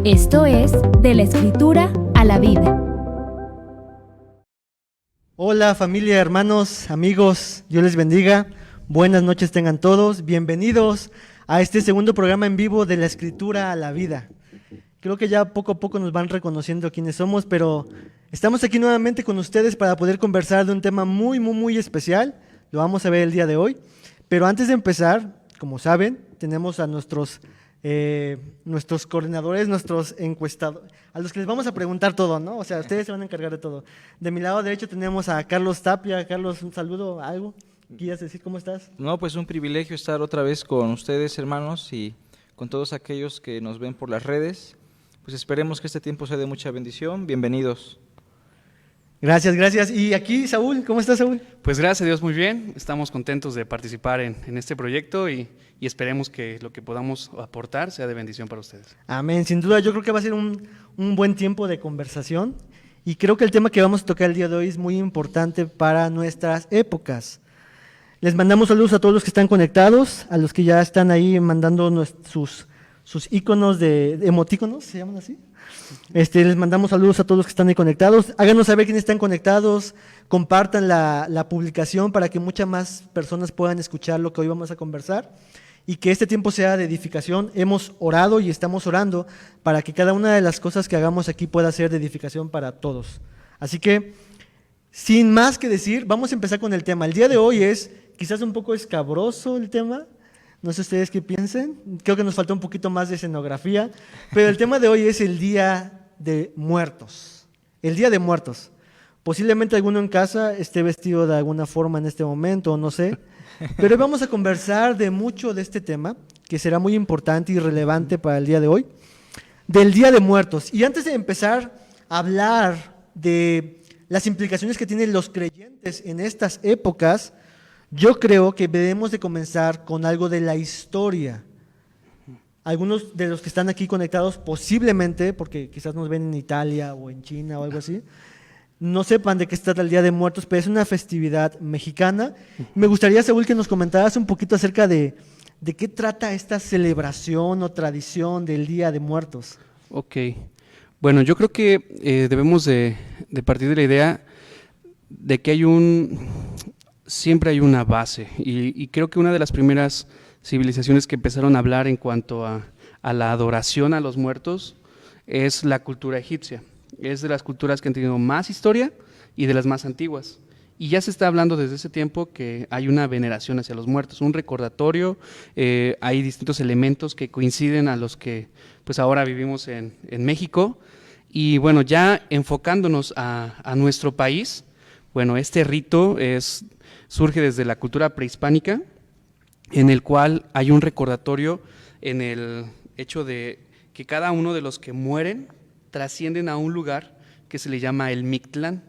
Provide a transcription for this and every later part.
Esto es De la Escritura a la Vida. Hola familia, hermanos, amigos, Dios les bendiga. Buenas noches tengan todos. Bienvenidos a este segundo programa en vivo de la Escritura a la Vida. Creo que ya poco a poco nos van reconociendo quiénes somos, pero estamos aquí nuevamente con ustedes para poder conversar de un tema muy especial. Lo vamos a ver el día de hoy. Pero antes de empezar, como saben, tenemos a nuestros coordinadores, nuestros encuestados, a los que les vamos a preguntar todo, ¿no? O sea, ustedes se van a encargar de todo. De mi lado derecho tenemos a Carlos Tapia. Carlos, un saludo, algo. ¿Quieres decir cómo estás? No, pues un privilegio estar otra vez con ustedes, hermanos, y con todos aquellos que nos ven por las redes. Pues esperemos que este tiempo sea de mucha bendición. Bienvenidos. Gracias. Y aquí, Saúl, ¿cómo estás, Saúl? Pues gracias a Dios, muy bien. Estamos contentos de participar en este proyecto y esperemos que lo que podamos aportar sea de bendición para ustedes. Amén. Sin duda, yo creo que va a ser un buen tiempo de conversación y creo que el tema que vamos a tocar el día de hoy es muy importante para nuestras épocas. Les mandamos saludos a todos los que están conectados, a los que ya están ahí mandando sus íconos de emotíconos, ¿se llaman así? Les mandamos saludos a todos los que están ahí conectados. Háganos saber quiénes están conectados, compartan la publicación para que muchas más personas puedan escuchar lo que hoy vamos a conversar y que este tiempo sea de edificación. Hemos orado y estamos orando para que cada una de las cosas que hagamos aquí pueda ser de edificación para todos. Así que, sin más que decir, vamos a empezar con el tema. El día de hoy es quizás un poco escabroso el tema. No sé ustedes qué piensen, creo que nos faltó un poquito más de escenografía, pero el tema de hoy es el Día de Muertos. El Día de Muertos. Posiblemente alguno en casa esté vestido de alguna forma en este momento, no sé, pero hoy vamos a conversar de mucho de este tema, que será muy importante y relevante para el día de hoy, del Día de Muertos. Y antes de empezar a hablar de las implicaciones que tienen los creyentes en estas épocas, yo creo que debemos de comenzar con algo de la historia. Algunos de los que están aquí conectados posiblemente, porque quizás nos ven en Italia o en China o algo así, no sepan de qué se trata el Día de Muertos, pero es una festividad mexicana. Me gustaría, Saúl, que nos comentaras un poquito acerca de qué trata esta celebración o tradición del Día de Muertos. Ok, bueno, yo creo que debemos de partir de la idea de que siempre hay una base y creo que una de las primeras civilizaciones que empezaron a hablar en cuanto a la adoración a los muertos es la cultura egipcia. Es de las culturas que han tenido más historia y de las más antiguas. Y ya se está hablando desde ese tiempo que hay una veneración hacia los muertos, un recordatorio, hay distintos elementos que coinciden a los que pues ahora vivimos en México. Y bueno, ya enfocándonos a nuestro país, bueno, este rito surge desde la cultura prehispánica, en el cual hay un recordatorio en el hecho de que cada uno de los que mueren trascienden a un lugar que se le llama el Mictlán.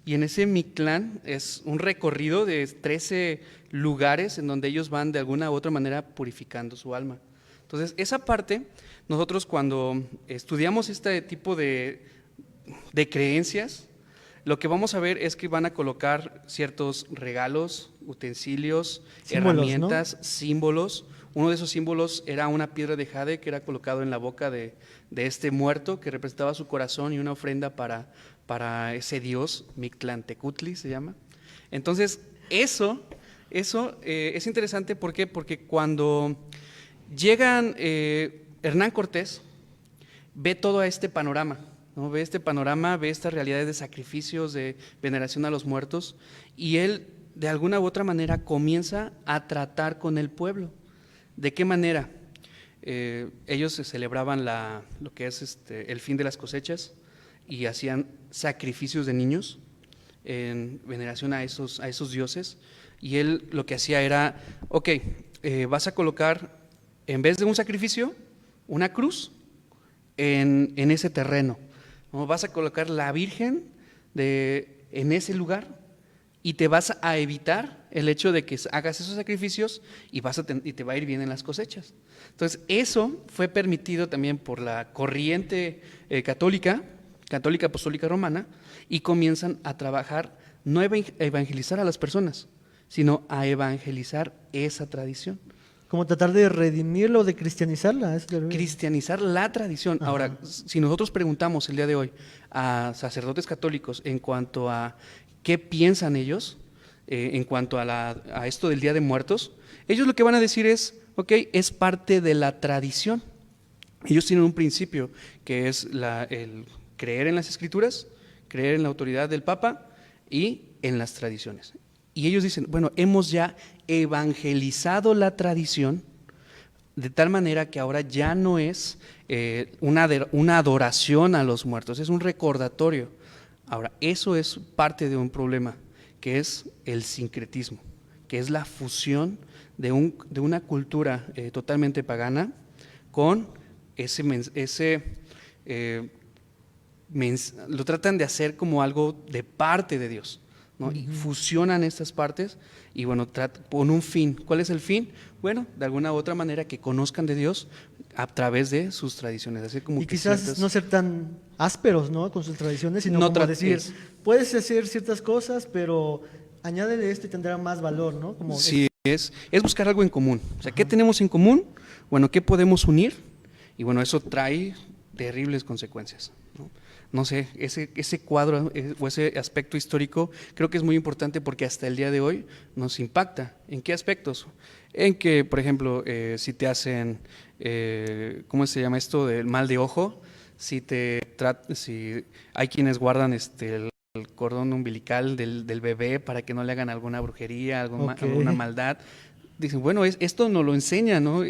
Y en ese Mictlán es un recorrido de 13 lugares en donde ellos van de alguna u otra manera purificando su alma. Entonces, esa parte, nosotros cuando estudiamos este tipo de creencias, lo que vamos a ver es que van a colocar ciertos regalos, utensilios, símbolos, herramientas, ¿no? símbolos. Uno de esos símbolos era una piedra de jade que era colocado en la boca de este muerto, que representaba su corazón, y una ofrenda para ese dios, Mictlantecutli se llama. Entonces, eso es interesante. ¿Por qué? Porque cuando llegan Hernán Cortés, ve todo este panorama, ¿no? Ve este panorama, ve estas realidades de sacrificios, de veneración a los muertos, y él de alguna u otra manera comienza a tratar con el pueblo. ¿De qué manera? Ellos celebraban lo que es el fin de las cosechas y hacían sacrificios de niños en veneración a esos dioses, y él lo que hacía era, vas a colocar, en vez de un sacrificio, una cruz en ese terreno, ¿no? Vas a colocar la Virgen en ese lugar y te vas a evitar el hecho de que hagas esos sacrificios y te va a ir bien en las cosechas. Entonces, eso fue permitido también por la corriente católica apostólica romana, y comienzan a trabajar, no a evangelizar a las personas, sino a evangelizar esa tradición. como tratar de redimirlo, de cristianizarla. Cristianizar la tradición. Ajá. Ahora, si nosotros preguntamos el día de hoy a sacerdotes católicos en cuanto a qué piensan ellos, en cuanto a esto del Día de Muertos, ellos lo que van a decir es, ok, es parte de la tradición. Ellos tienen un principio que es el creer en las Escrituras, creer en la autoridad del Papa y en las tradiciones. Y ellos dicen, bueno, hemos ya evangelizado la tradición de tal manera que ahora ya no es una adoración a los muertos, es un recordatorio. Ahora, eso es parte de un problema, que es el sincretismo, que es la fusión de una cultura totalmente pagana con lo tratan de hacer como algo de parte de Dios, ¿no? Y fusionan estas partes y bueno, con un fin. ¿Cuál es el fin? Bueno, de alguna u otra manera que conozcan de Dios a través de sus tradiciones. Así como Y que quizás no ser tan ásperos, ¿no?, con sus tradiciones, sino como decir, puedes hacer ciertas cosas, pero añádele esto y tendrá más valor, ¿no? Como sí, es buscar algo en común. O sea, ¿qué tenemos en común? Bueno, ¿qué podemos unir? Y bueno, eso trae terribles consecuencias, ¿no? No sé, ese cuadro o ese aspecto histórico creo que es muy importante porque hasta el día de hoy nos impacta. ¿En qué aspectos? En que, por ejemplo, si te hacen, ¿cómo se llama esto? Del mal de ojo, si hay quienes guardan el cordón umbilical del bebé para que no le hagan alguna brujería, alguna maldad. Dicen, bueno, esto nos lo enseña, ¿no?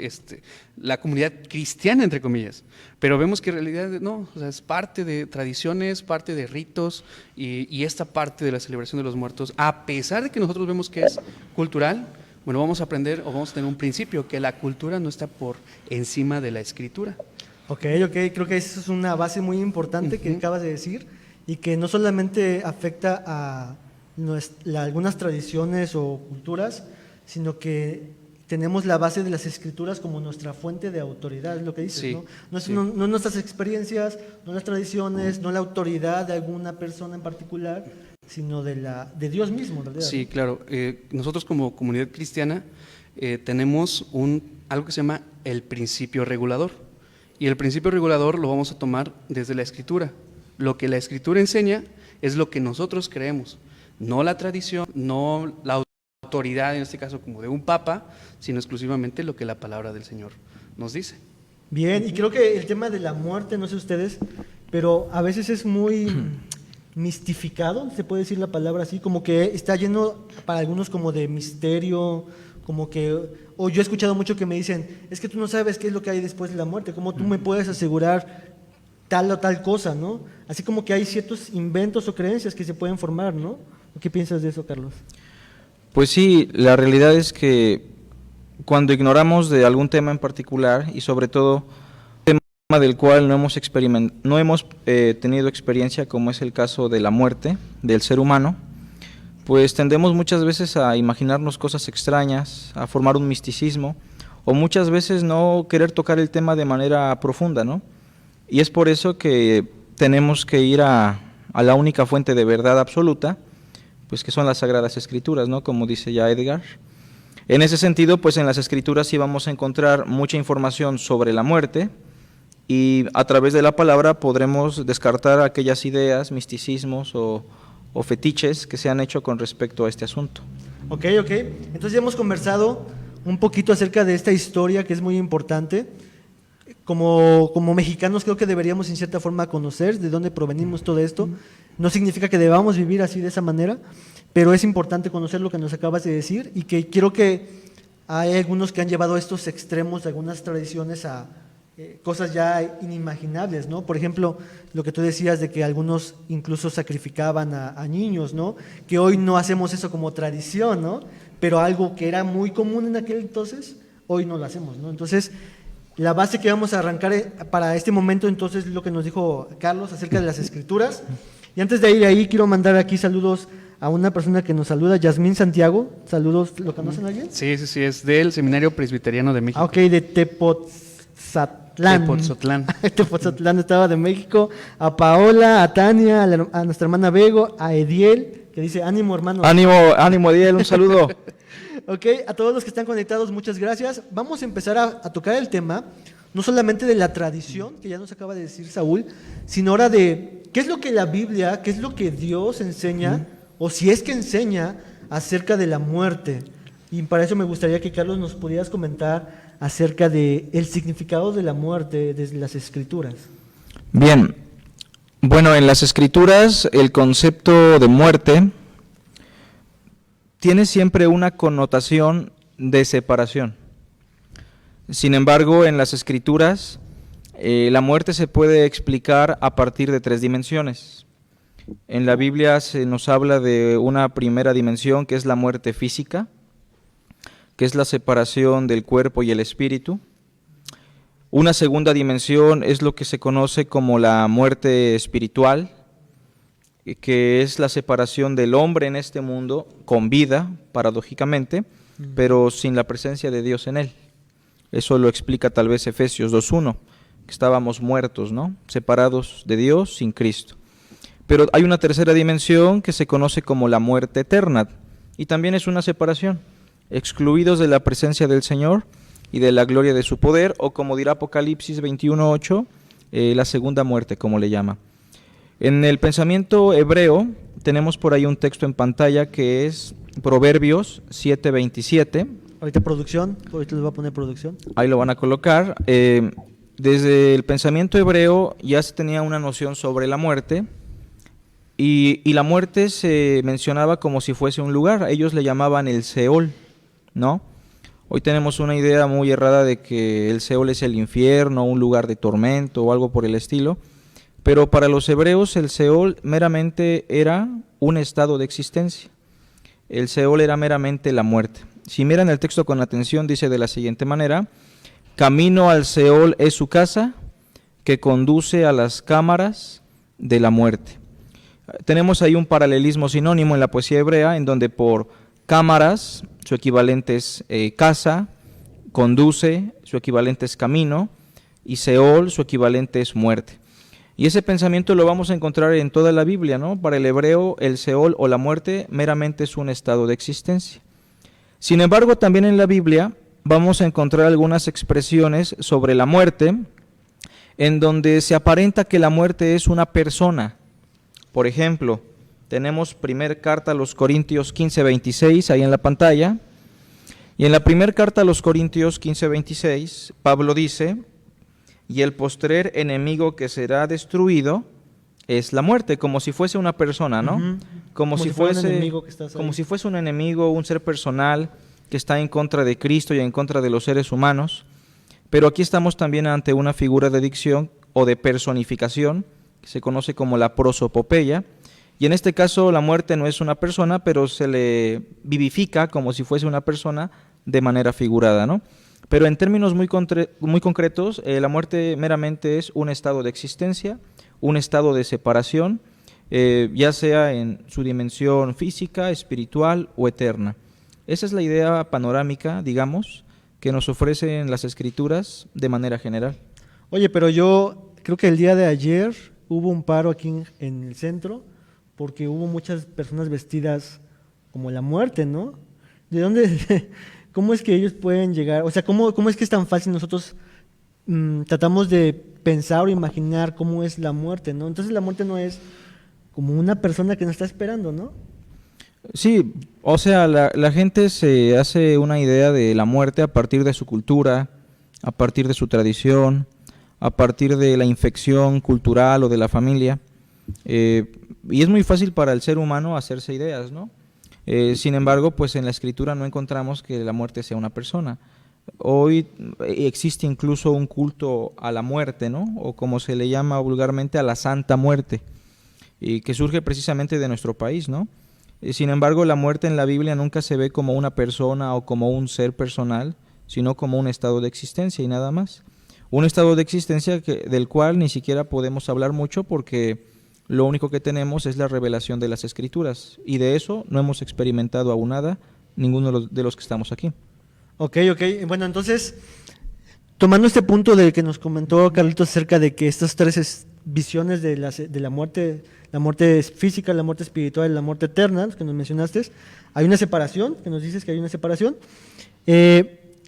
La comunidad cristiana, entre comillas, pero vemos que en realidad no, o sea, es parte de tradiciones, parte de ritos y esta parte de la celebración de los muertos, a pesar de que nosotros vemos que es cultural, bueno, vamos a aprender o vamos a tener un principio, que la cultura no está por encima de la escritura. Ok, creo que eso es una base muy importante que acabas de decir y que no solamente afecta a algunas tradiciones o culturas, sino que tenemos la base de las Escrituras como nuestra fuente de autoridad, es lo que dices, Sí, ¿no? sí. No nuestras experiencias, no las tradiciones, no la autoridad de alguna persona en particular, sino de Dios mismo, en realidad. Sí, claro. Nosotros como comunidad cristiana tenemos algo que se llama el principio regulador. Y el principio regulador lo vamos a tomar desde la Escritura. Lo que la Escritura enseña es lo que nosotros creemos, no la tradición, no la autoridad, en este caso como de un papa, sino exclusivamente lo que la palabra del Señor nos dice. Bien, y creo que el tema de la muerte, no sé ustedes, pero a veces es muy mistificado, se puede decir la palabra así, como que está lleno para algunos como de misterio, como que, o yo he escuchado mucho que me dicen, es que tú no sabes qué es lo que hay después de la muerte, ¿cómo tú me puedes asegurar tal o tal cosa, ¿no? Así como que hay ciertos inventos o creencias que se pueden formar, ¿no? ¿Qué piensas de eso, Carlos? Pues sí, la realidad es que cuando ignoramos de algún tema en particular y sobre todo un tema del cual no hemos tenido experiencia, como es el caso de la muerte del ser humano, pues tendemos muchas veces a imaginarnos cosas extrañas, a formar un misticismo o muchas veces no querer tocar el tema de manera profunda, ¿no? Y es por eso que tenemos que ir a la única fuente de verdad absoluta, pues que son las Sagradas Escrituras, ¿no? Como dice ya Edgar. En ese sentido, pues en las Escrituras sí vamos a encontrar mucha información sobre la muerte y a través de la palabra podremos descartar aquellas ideas, misticismos o fetiches que se han hecho con respecto a este asunto. Ok. Entonces ya hemos conversado un poquito acerca de esta historia que es muy importante. Como mexicanos creo que deberíamos en cierta forma conocer de dónde provenimos todo esto. No significa que debamos vivir así de esa manera, pero es importante conocer lo que nos acabas de decir y que quiero que hay algunos que han llevado estos extremos de algunas tradiciones a cosas ya inimaginables, ¿no? Por ejemplo, lo que tú decías de que algunos incluso sacrificaban a niños, ¿no? Que hoy no hacemos eso como tradición, ¿no? Pero algo que era muy común en aquel entonces, hoy no lo hacemos, ¿no? Entonces, la base que vamos a arrancar para este momento, entonces, es lo que nos dijo Carlos acerca de las Escrituras. Y antes de ir ahí, quiero mandar aquí saludos a una persona que nos saluda, Yasmín Santiago. Saludos, ¿lo conocen alguien? Sí, es del Seminario Presbiteriano de México. Ah, ok, de Tepoztlán. Tepoztlán, Estado de México. A Paola, a Tania, a nuestra hermana Bego, a Ediel, que dice, ánimo hermano. Ánimo Ediel, un saludo. Ok, a todos los que están conectados, muchas gracias. Vamos a empezar a tocar el tema, no solamente de la tradición, que ya nos acaba de decir Saúl, sino ahora de qué es lo que la Biblia, qué es lo que Dios enseña, o si es que enseña acerca de la muerte. Y para eso me gustaría que, Carlos, nos pudieras comentar acerca del significado de la muerte desde las Escrituras. Bien, bueno, en las Escrituras el concepto de muerte tiene siempre una connotación de separación. Sin embargo, en las Escrituras la muerte se puede explicar a partir de 3 dimensiones. En la Biblia se nos habla de una primera dimensión que es la muerte física, que es la separación del cuerpo y el espíritu. Una segunda dimensión es lo que se conoce como la muerte espiritual, que es la separación del hombre en este mundo con vida, paradójicamente, pero sin la presencia de Dios en él. Eso lo explica tal vez Efesios 2:1, que estábamos muertos, ¿no? Separados de Dios sin Cristo. Pero hay una tercera dimensión que se conoce como la muerte eterna, y también es una separación, excluidos de la presencia del Señor y de la gloria de su poder, o como dirá Apocalipsis 21:8, la segunda muerte, como le llama. En el pensamiento hebreo tenemos por ahí un texto en pantalla que es Proverbios 7:27. Ahorita les voy a poner producción. Ahí lo van a colocar. Desde el pensamiento hebreo ya se tenía una noción sobre la muerte, y la muerte se mencionaba como si fuese un lugar. Ellos le llamaban el Seol, ¿no? Hoy tenemos una idea muy errada de que el Seol es el infierno, un lugar de tormento o algo por el estilo. Pero para los hebreos el Seol meramente era un estado de existencia. El Seol era meramente la muerte. Si miran el texto con atención, dice de la siguiente manera: camino al Seol es su casa, que conduce a las cámaras de la muerte. Tenemos ahí un paralelismo sinónimo en la poesía hebrea, en donde por cámaras, su equivalente es casa, conduce, su equivalente es camino, y Seol, su equivalente es muerte. Y ese pensamiento lo vamos a encontrar en toda la Biblia, ¿no? Para el hebreo, el Seol o la muerte meramente es un estado de existencia. Sin embargo, también en la Biblia vamos a encontrar algunas expresiones sobre la muerte en donde se aparenta que la muerte es una persona. Por ejemplo, tenemos primera carta a los Corintios 15:26 ahí en la pantalla. Y en la primera carta a los Corintios 15:26, Pablo dice: y el postrer enemigo que será destruido es la muerte, como si fuese una persona, ¿no? Como si fuese un enemigo, un ser personal que está en contra de Cristo y en contra de los seres humanos. Pero aquí estamos también ante una figura de dicción o de personificación que se conoce como la prosopopeya. Y en este caso la muerte no es una persona, pero se le vivifica como si fuese una persona de manera figurada, ¿no? Pero en términos muy concretos, la muerte meramente es un estado de existencia, un estado de separación, ya sea en su dimensión física, espiritual o eterna. Esa es la idea panorámica, digamos, que nos ofrecen las Escrituras de manera general. Oye, pero yo creo que el día de ayer hubo un paro aquí en el centro, porque hubo muchas personas vestidas como la muerte, ¿no? ¿De dónde? ¿Cómo es que ellos pueden llegar? O sea, ¿cómo es que es tan fácil nosotros tratamos de pensar o imaginar cómo es la muerte, ¿no? Entonces la muerte no es como una persona que nos está esperando, ¿no? Sí, o sea, la gente se hace una idea de la muerte a partir de su cultura, a partir de su tradición, a partir de la infección cultural o de la familia. Y es muy fácil para el ser humano hacerse ideas, ¿no? Sin embargo, pues en la Escritura no encontramos que la muerte sea una persona. Hoy existe incluso un culto a la muerte, ¿no? O como se le llama vulgarmente, a la Santa Muerte, y que surge precisamente de nuestro país, ¿no? Sin embargo, la muerte en la Biblia nunca se ve como una persona o como un ser personal, sino como un estado de existencia y nada más. Un estado de existencia del cual ni siquiera podemos hablar mucho porque lo único que tenemos es la revelación de las Escrituras, y de eso no hemos experimentado aún nada, ninguno de los que estamos aquí. Ok. Bueno, entonces, tomando este punto de que nos comentó Carlitos acerca de que estas 3 visiones de la muerte la muerte física, la muerte espiritual y la muerte eterna, que nos mencionaste. Hay una separación, que nos dices que hay una separación.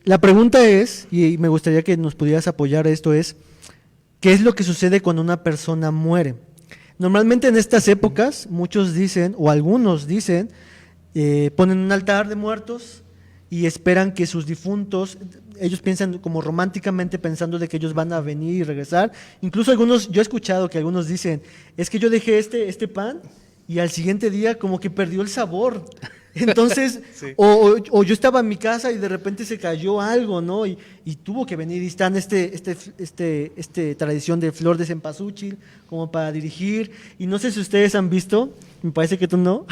La pregunta es, y me gustaría que nos pudieras apoyar esto, es, ¿qué es lo que sucede cuando una persona muere? Normalmente en estas épocas, muchos dicen, o algunos dicen, ponen un altar de muertos y esperan que sus difuntos, ellos piensan como románticamente pensando de que ellos van a venir y regresar. Incluso algunos, yo he escuchado que algunos dicen, es que yo dejé este pan y al siguiente día como que perdió el sabor. Entonces, Sí. o yo estaba en mi casa y de repente se cayó algo, ¿no? Y tuvo que venir y están este tradición de flor de cempasúchil como para dirigir. Y no sé si ustedes han visto, me parece que tú no,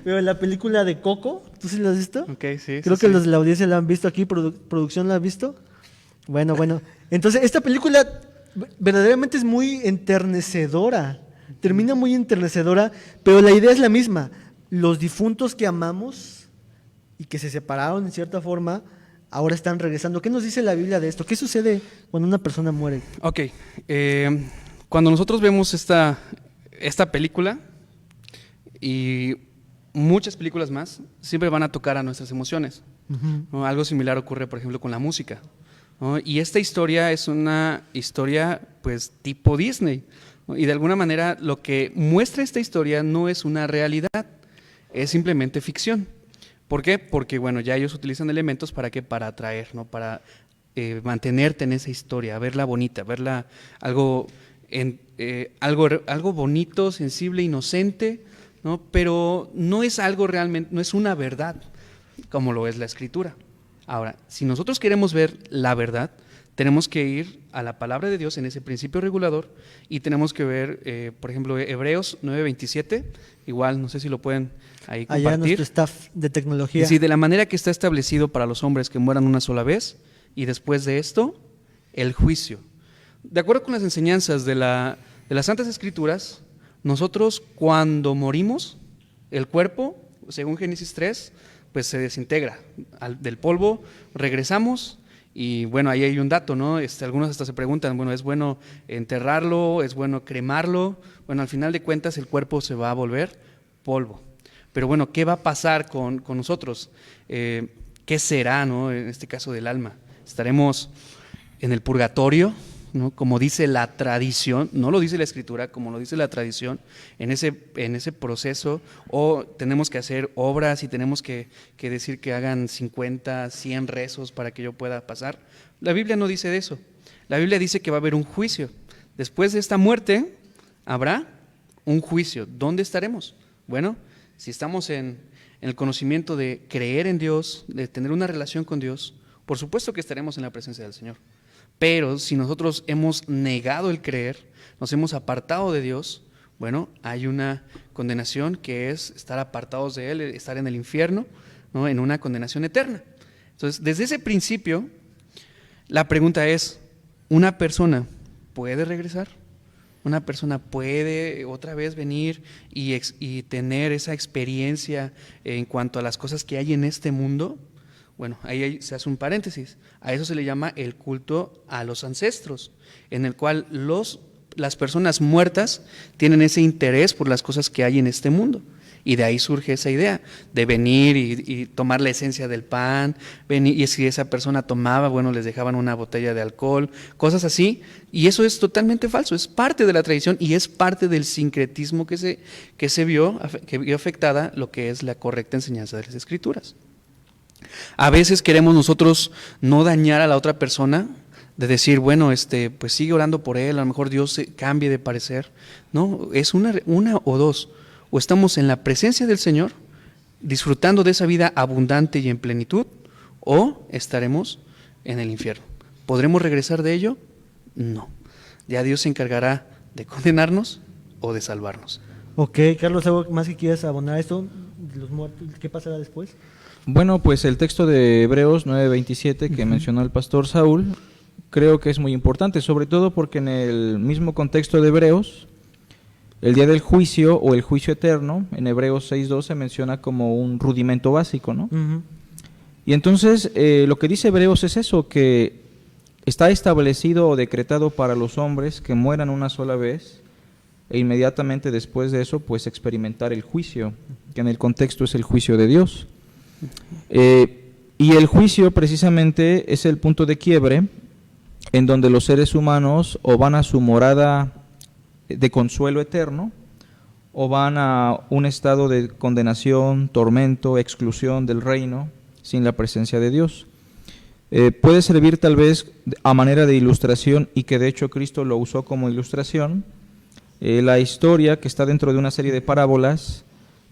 pero la película de Coco, ¿tú sí la has visto? Ok, sí. Creo sí, que sí. los de la audiencia la han visto aquí, producción la ha visto. Bueno. Entonces, esta película verdaderamente es muy enternecedora, termina muy enternecedora, pero la idea es la misma. Los difuntos que amamos y que se separaron en cierta forma, ahora están regresando. ¿Qué nos dice la Biblia de esto? ¿Qué sucede cuando una persona muere? Ok, cuando nosotros vemos esta película y muchas películas más, siempre van a tocar a nuestras emociones, ¿no? Algo similar ocurre, por ejemplo, con la música, ¿no? Y esta historia es una historia, pues, tipo Disney, ¿no? Y de alguna manera lo que muestra esta historia no es una realidad, es simplemente ficción. ¿Por qué? Porque, bueno, ya ellos utilizan elementos para atraer, ¿no? Para mantenerte en esa historia, verla bonita, verla algo bonito, sensible, inocente, ¿no? Pero no es algo realmente, no es una verdad, como lo es la Escritura. Ahora, si nosotros queremos ver la verdad, tenemos que ir a la palabra de Dios en ese principio regulador y tenemos que ver, por ejemplo, Hebreos 9:27, igual, no sé si lo pueden ahí compartir. Allá nuestro staff de tecnología. Sí, de la manera que está establecido para los hombres que mueran una sola vez y después de esto, el juicio. De acuerdo con las enseñanzas de las Santas Escrituras, nosotros cuando morimos, el cuerpo, según Génesis 3, pues se desintegra del polvo, regresamos. Y bueno, ahí hay un dato, ¿no? Algunos hasta se preguntan, bueno, ¿es bueno enterrarlo? ¿Es bueno cremarlo? Bueno, al final de cuentas el cuerpo se va a volver polvo. Pero bueno, ¿qué va a pasar con nosotros? ¿Qué será, ¿no? En este caso del alma. ¿Estaremos en el purgatorio, ¿no? Como dice la tradición, no lo dice la Escritura, como lo dice la tradición, en ese proceso, o tenemos que hacer obras y tenemos que decir que hagan 50, 100 rezos para que yo pueda pasar? La Biblia no dice de eso. La Biblia dice que va a haber un juicio. Después de esta muerte habrá un juicio. ¿Dónde estaremos? Bueno, si estamos en el conocimiento de creer en Dios, de tener una relación con Dios, por supuesto que estaremos en la presencia del Señor. Pero si nosotros hemos negado el creer, nos hemos apartado de Dios, bueno, hay una condenación que es estar apartados de Él, estar en el infierno, ¿no? En una condenación eterna. Entonces, desde ese principio, la pregunta es, ¿una persona puede regresar? ¿Una persona puede otra vez venir y tener esa experiencia en cuanto a las cosas que hay en este mundo? Bueno, ahí se hace un paréntesis. A eso se le llama el culto a los ancestros, en el cual las personas muertas tienen ese interés por las cosas que hay en este mundo. Y de ahí surge esa idea de venir y tomar la esencia del pan, y si esa persona tomaba, bueno, les dejaban una botella de alcohol, cosas así. Y eso es totalmente falso, es parte de la tradición y es parte del sincretismo que vio afectada lo que es la correcta enseñanza de las Escrituras. A veces queremos nosotros no dañar a la otra persona, de decir, bueno, pues sigue orando por él, a lo mejor Dios se cambie de parecer. No, es una o dos. O estamos en la presencia del Señor, disfrutando de esa vida abundante y en plenitud, o estaremos en el infierno. ¿Podremos regresar de ello? No. Ya Dios se encargará de condenarnos o de salvarnos. Ok, Carlos, ¿algo más que quieras abonar a esto? Los muertos, ¿qué pasará después? Bueno, pues el texto de Hebreos 9:27 que mencionó el pastor Saúl, creo que es muy importante, sobre todo porque en el mismo contexto de Hebreos, el día del juicio o el juicio eterno, en Hebreos 6:2 se menciona como un rudimento básico, ¿no? Y entonces lo que dice Hebreos es eso, que está establecido o decretado para los hombres que mueran una sola vez e inmediatamente después de eso, pues experimentar el juicio, que en el contexto es el juicio de Dios. Y el juicio precisamente es el punto de quiebre en donde los seres humanos o van a su morada de consuelo eterno o van a un estado de condenación, tormento, exclusión del reino sin la presencia de Dios. Puede servir tal vez a manera de ilustración, y que de hecho Cristo lo usó como ilustración, la historia que está dentro de una serie de parábolas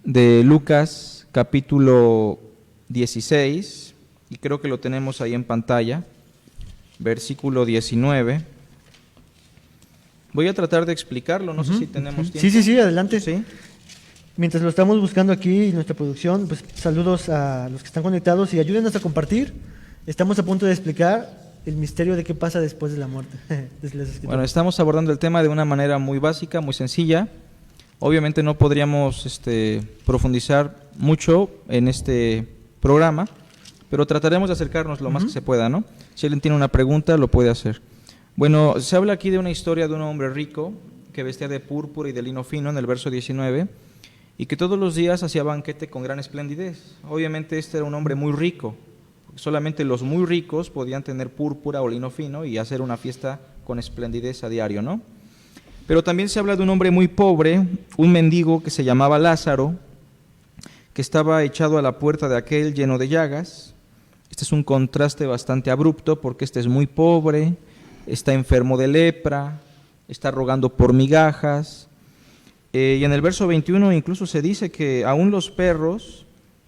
de Lucas capítulo 16, y creo que lo tenemos ahí en pantalla, versículo 19. Voy a tratar de explicarlo, no sé si tenemos tiempo. Sí, adelante. Sí. Mientras lo estamos buscando aquí en nuestra producción, pues saludos a los que están conectados y ayúdenos a compartir. Estamos a punto de explicar el misterio de qué pasa después de la muerte. Bueno, estamos abordando el tema de una manera muy básica, muy sencilla. Obviamente no podríamos profundizar mucho en este programa, pero trataremos de acercarnos lo más que se pueda, ¿no? Si alguien tiene una pregunta, lo puede hacer. Bueno, se habla aquí de una historia de un hombre rico que vestía de púrpura y de lino fino en el verso 19, y que todos los días hacía banquete con gran esplendidez. Obviamente este era un hombre muy rico, porque solamente los muy ricos podían tener púrpura o lino fino y hacer una fiesta con esplendidez a diario, ¿no? Pero también se habla de un hombre muy pobre, un mendigo que se llamaba Lázaro, que estaba echado a la puerta de aquel lleno de llagas. Este es un contraste bastante abrupto, porque este es muy pobre, está enfermo de lepra, está rogando por migajas. Y en el verso 21 incluso se dice que aún los perros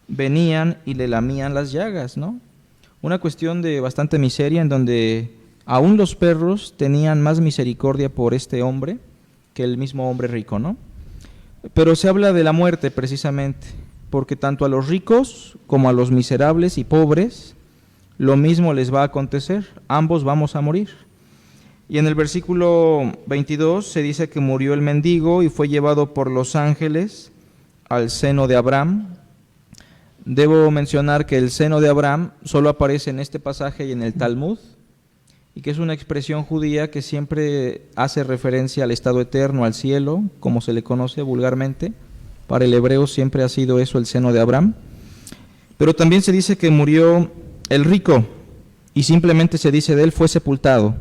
venían y le lamían las llagas, ¿no? Una cuestión de bastante miseria, en donde aún los perros tenían más misericordia por este hombre que el mismo hombre rico, ¿no? Pero se habla de la muerte precisamente, porque tanto a los ricos como a los miserables y pobres lo mismo les va a acontecer, ambos vamos a morir. Y en el versículo 22 se dice que murió el mendigo y fue llevado por los ángeles al seno de Abraham. Debo mencionar que el seno de Abraham solo aparece en este pasaje y en el Talmud, y que es una expresión judía que siempre hace referencia al estado eterno, al cielo, como se le conoce vulgarmente. Para el hebreo siempre ha sido eso, el seno de Abraham. Pero también se dice que murió el rico, y simplemente se dice de él fue sepultado.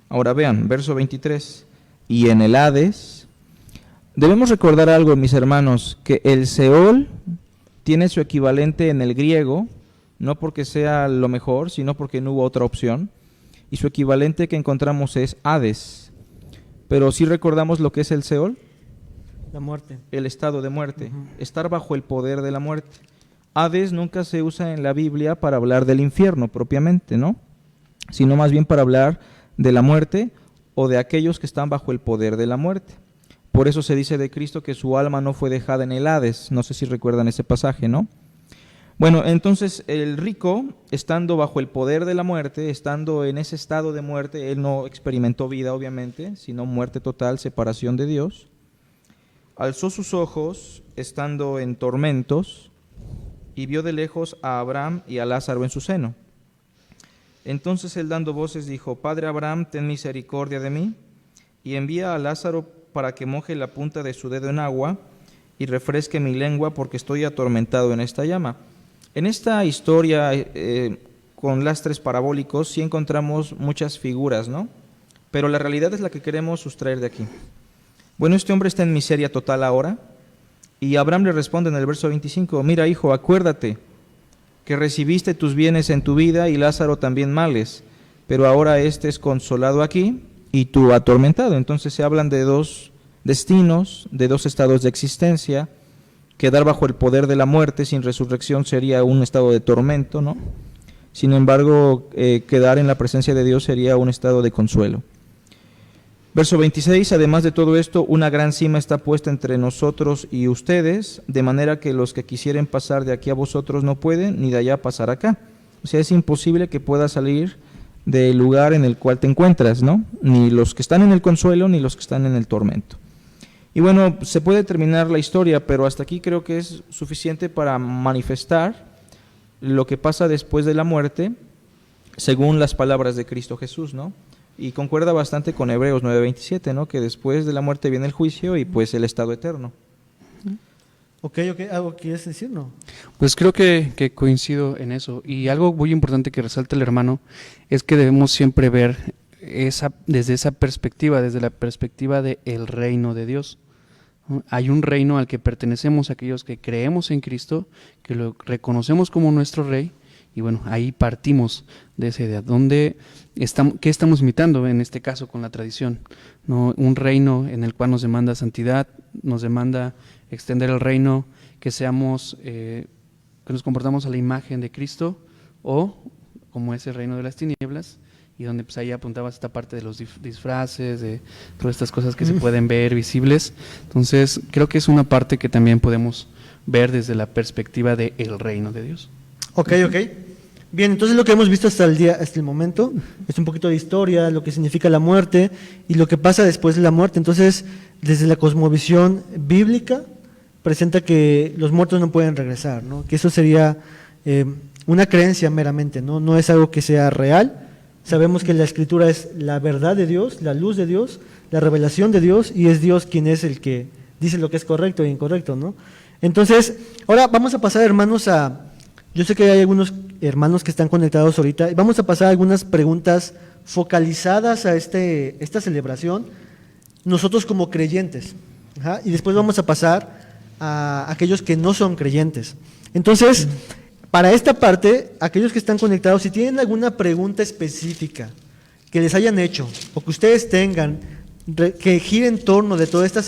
Ahora vean, verso 23, y en el Hades. Debemos recordar algo, mis hermanos, que el Seol tiene su equivalente en el griego, no porque sea lo mejor, sino porque no hubo otra opción, y su equivalente que encontramos es Hades. Pero ¿sí recordamos lo que es el Seol? La muerte. El estado de muerte, estar bajo el poder de la muerte. Hades nunca se usa en la Biblia para hablar del infierno propiamente, ¿no? Sino más bien para hablar de la muerte o de aquellos que están bajo el poder de la muerte. Por eso se dice de Cristo que su alma no fue dejada en el Hades. No sé si recuerdan ese pasaje, ¿no? Bueno, entonces el rico, estando bajo el poder de la muerte, estando en ese estado de muerte, él no experimentó vida obviamente, sino muerte total, separación de Dios. Alzó sus ojos, estando en tormentos, y vio de lejos a Abraham y a Lázaro en su seno. Entonces él, dando voces, dijo: Padre Abraham, ten misericordia de mí, y envía a Lázaro para que moje la punta de su dedo en agua y refresque mi lengua, porque estoy atormentado en esta llama. En esta historia con lastres parabólicos sí encontramos muchas figuras, ¿no? Pero la realidad es la que queremos sustraer de aquí. Bueno, este hombre está en miseria total ahora, y Abraham le responde en el verso 25: Mira, hijo, acuérdate que recibiste tus bienes en tu vida y Lázaro también males, pero ahora este es consolado aquí y tú atormentado. Entonces se hablan de dos destinos, de dos estados de existencia. Quedar bajo el poder de la muerte sin resurrección sería un estado de tormento, ¿no? Sin embargo, quedar en la presencia de Dios sería un estado de consuelo. Verso 26, además de todo esto, una gran cima está puesta entre nosotros y ustedes, de manera que los que quisieren pasar de aquí a vosotros no pueden, ni de allá pasar acá. O sea, es imposible que puedas salir del lugar en el cual te encuentras, ¿no? Ni los que están en el consuelo, ni los que están en el tormento. Y bueno, se puede terminar la historia, pero hasta aquí creo que es suficiente para manifestar lo que pasa después de la muerte, según las palabras de Cristo Jesús, ¿no? Y concuerda bastante con Hebreos 9:27, ¿no? Que después de la muerte viene el juicio y pues el estado eterno. Ok, ¿algo quieres decir? No. Pues creo que coincido en eso. Y algo muy importante que resalta el hermano es que debemos siempre ver desde esa perspectiva, desde la perspectiva del reino de Dios. ¿No? Hay un reino al que pertenecemos aquellos que creemos en Cristo, que lo reconocemos como nuestro Rey, y bueno, ahí partimos de esa idea. ¿Qué estamos imitando en este caso con la tradición? ¿No? Un reino en el cual nos demanda santidad, nos demanda extender el reino, que nos comportamos a la imagen de Cristo, o como ese reino de las tinieblas, y donde pues ahí apuntabas esta parte de los disfraces, de todas estas cosas que se pueden ver visibles. Entonces creo que es una parte que también podemos ver desde la perspectiva del reino de Dios. Ok. Bien, entonces lo que hemos visto hasta el momento es un poquito de historia, lo que significa la muerte y lo que pasa después de la muerte. Entonces, desde la cosmovisión bíblica, presenta que los muertos no pueden regresar, ¿no? Que eso sería una creencia meramente, ¿no? No es algo que sea real. Sabemos que la Escritura es la verdad de Dios, la luz de Dios, la revelación de Dios, y es Dios quien es el que dice lo que es correcto e incorrecto, ¿no? Entonces, ahora vamos a pasar, hermanos, yo sé que hay algunos hermanos que están conectados ahorita, y vamos a pasar algunas preguntas focalizadas a esta celebración, nosotros como creyentes, y después vamos a pasar a aquellos que no son creyentes. Entonces, para esta parte, aquellos que están conectados, si tienen alguna pregunta específica que les hayan hecho, o que ustedes tengan, que gire en torno de toda esta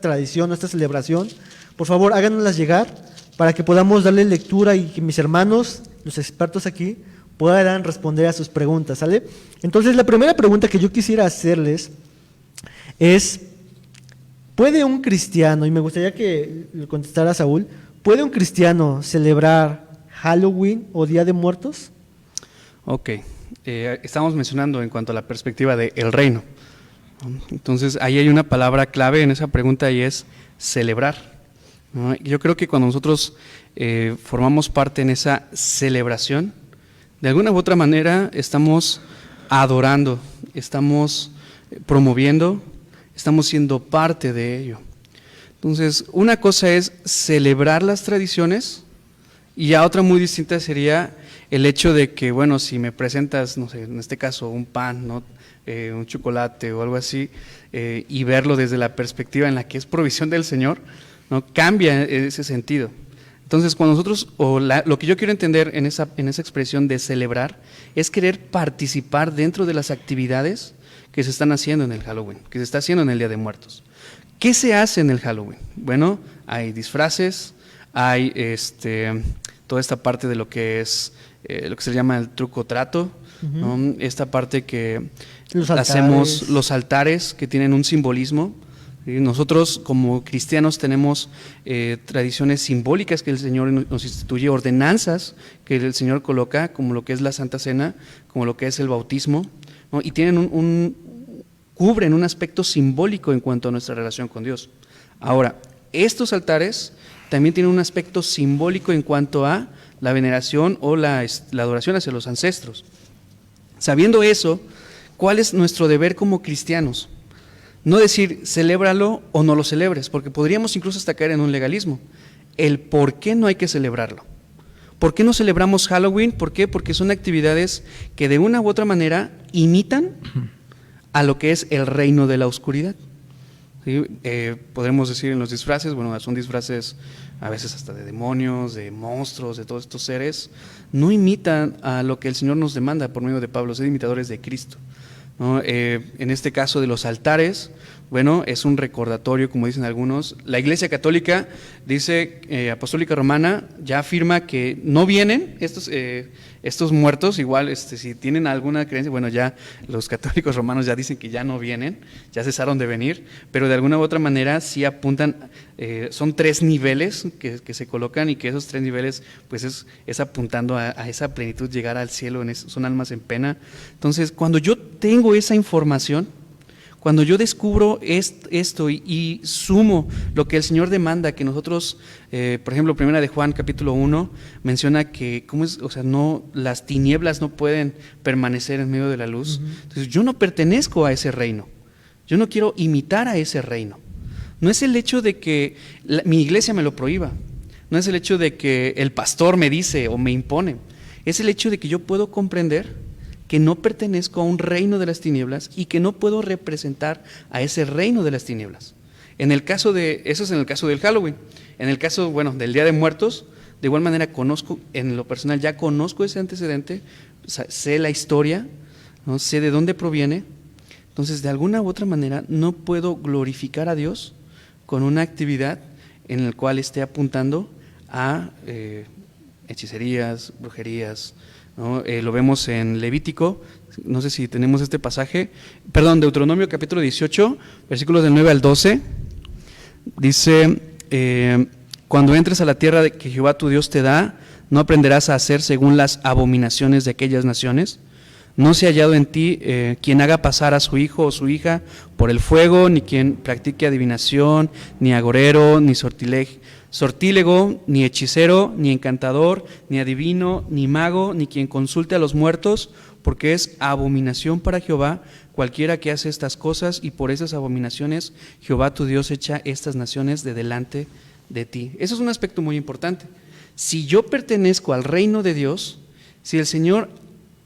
tradición, esta celebración, por favor háganoslas llegar para que podamos darle lectura y que mis hermanos, los expertos aquí, puedan responder a sus preguntas, ¿sale? Entonces, la primera pregunta que yo quisiera hacerles es, ¿puede un cristiano, y me gustaría que lo contestara Saúl, ¿puede un cristiano celebrar Halloween o Día de Muertos? Ok, estamos mencionando en cuanto a la perspectiva del reino. Entonces, ahí hay una palabra clave en esa pregunta y es celebrar. ¿No? Yo creo que cuando nosotros formamos parte en esa celebración, de alguna u otra manera estamos adorando, estamos promoviendo, estamos siendo parte de ello. Entonces, una cosa es celebrar las tradiciones y ya otra muy distinta sería el hecho de que, bueno, si me presentas, no sé, en este caso un pan, ¿no? Un chocolate o algo así, y verlo desde la perspectiva en la que es provisión del Señor, ¿no? Cambia ese sentido. Entonces, cuando nosotros, lo que yo quiero entender en esa expresión de celebrar, es querer participar dentro de las actividades que se están haciendo en el Halloween, que se está haciendo en el Día de Muertos. ¿Qué se hace en el Halloween? Bueno, hay disfraces, hay toda esta parte de lo que es lo que se llama el truco trato, ¿no? Esta parte que hacemos los altares que tienen un simbolismo. Nosotros como cristianos tenemos tradiciones simbólicas que el Señor nos instituye, ordenanzas que el Señor coloca, como lo que es la Santa Cena, como lo que es el bautismo, ¿no? Y tienen cubren un aspecto simbólico en cuanto a nuestra relación con Dios. Ahora, estos altares también tienen un aspecto simbólico en cuanto a la veneración o la adoración hacia los ancestros. Sabiendo eso, ¿cuál es nuestro deber como cristianos? No decir, celébralo o no lo celebres, porque podríamos incluso hasta caer en un legalismo. El por qué no hay que celebrarlo. ¿Por qué no celebramos Halloween? ¿Por qué? Porque son actividades que de una u otra manera imitan a lo que es el reino de la oscuridad. ¿Sí? Podremos decir en los disfraces, bueno, son disfraces a veces hasta de demonios, de monstruos, de todos estos seres, no imitan a lo que el Señor nos demanda por medio de Pablo, ser imitadores de Cristo, ¿no? En este caso de los altares, bueno, es un recordatorio, como dicen algunos. La Iglesia Católica dice, Apostólica Romana, ya afirma que no vienen estos muertos, igual si tienen alguna creencia, bueno, ya los católicos romanos ya dicen que ya no vienen, ya cesaron de venir, pero de alguna u otra manera sí apuntan, son 3 niveles que se colocan y que esos 3 niveles pues es apuntando a esa plenitud, llegar al cielo, son almas en pena. Entonces, cuando yo tengo esa información, Cuando yo descubro esto y sumo lo que el Señor demanda, que nosotros, por ejemplo, primera de Juan capítulo 1, menciona que las tinieblas no pueden permanecer en medio de la luz. Entonces yo no pertenezco a ese reino, yo no quiero imitar a ese reino. No es el hecho de que mi iglesia me lo prohíba, no es el hecho de que el pastor me dice o me impone, es el hecho de que yo puedo comprender que no pertenezco a un reino de las tinieblas y que no puedo representar a ese reino de las tinieblas. Eso es en el caso del Halloween. En el caso, del Día de Muertos, de igual manera conozco, en lo personal ya conozco ese antecedente, sé la historia, ¿no? Sé de dónde proviene. Entonces, de alguna u otra manera, no puedo glorificar a Dios con una actividad en la cual esté apuntando a hechicerías, brujerías, ¿no? Lo vemos en Levítico, no sé si tenemos este pasaje, Deuteronomio capítulo 18, versículos del 9 al 12, dice, cuando entres a la tierra que Jehová tu Dios te da, no aprenderás a hacer según las abominaciones de aquellas naciones. No se ha hallado en ti quien haga pasar a su hijo o su hija por el fuego, ni quien practique adivinación, ni agorero, ni sortílego, ni hechicero, ni encantador, ni adivino, ni mago, ni quien consulte a los muertos, porque es abominación para Jehová cualquiera que hace estas cosas, y por esas abominaciones Jehová tu Dios echa estas naciones de delante de ti. Eso es un aspecto muy importante. Si yo pertenezco al reino de Dios, si el Señor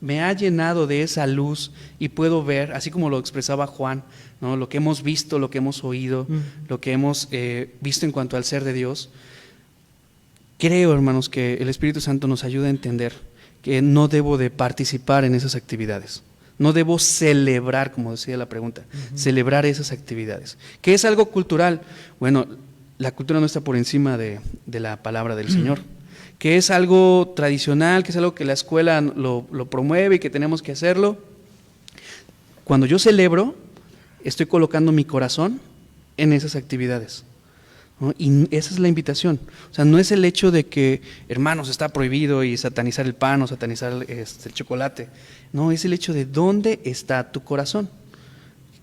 me ha llenado de esa luz y puedo ver, así como lo expresaba Juan, ¿no? Lo que hemos visto, lo que hemos oído, lo que hemos visto en cuanto al ser de Dios. Creo, hermanos, que el Espíritu Santo nos ayuda a entender que no debo de participar en esas actividades. No debo celebrar, como decía la pregunta, celebrar esas actividades. ¿Qué es algo cultural? Bueno, la cultura no está por encima de la palabra del Señor. Que es algo tradicional, que es algo que la escuela lo promueve y que tenemos que hacerlo. Cuando yo celebro, estoy colocando mi corazón en esas actividades, ¿no? Y esa es la invitación. O sea, no es el hecho de que, hermanos, está prohibido y satanizar el pan o satanizar el chocolate. No, es el hecho de dónde está tu corazón.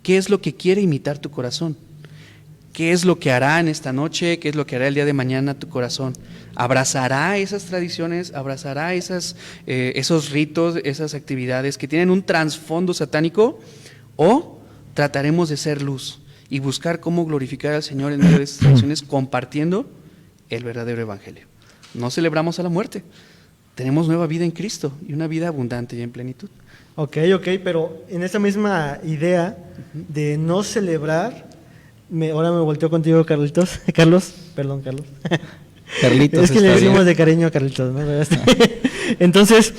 ¿Qué es lo que quiere imitar tu corazón? ¿Qué es lo que hará en esta noche? ¿Qué es lo que hará el día de mañana tu corazón? ¿Abrazará esas tradiciones? ¿Abrazará esos ritos, esas actividades que tienen un trasfondo satánico? ¿O trataremos de ser luz y buscar cómo glorificar al Señor en medio de esas tradiciones, compartiendo el verdadero evangelio? No celebramos a la muerte, tenemos nueva vida en Cristo y una vida abundante y en plenitud. Ok, pero en esa misma idea de no celebrar, ahora me volteo contigo, Carlitos. Carlos. Carlitos. Es que le decimos de cariño a Carlitos, ¿no? Entonces,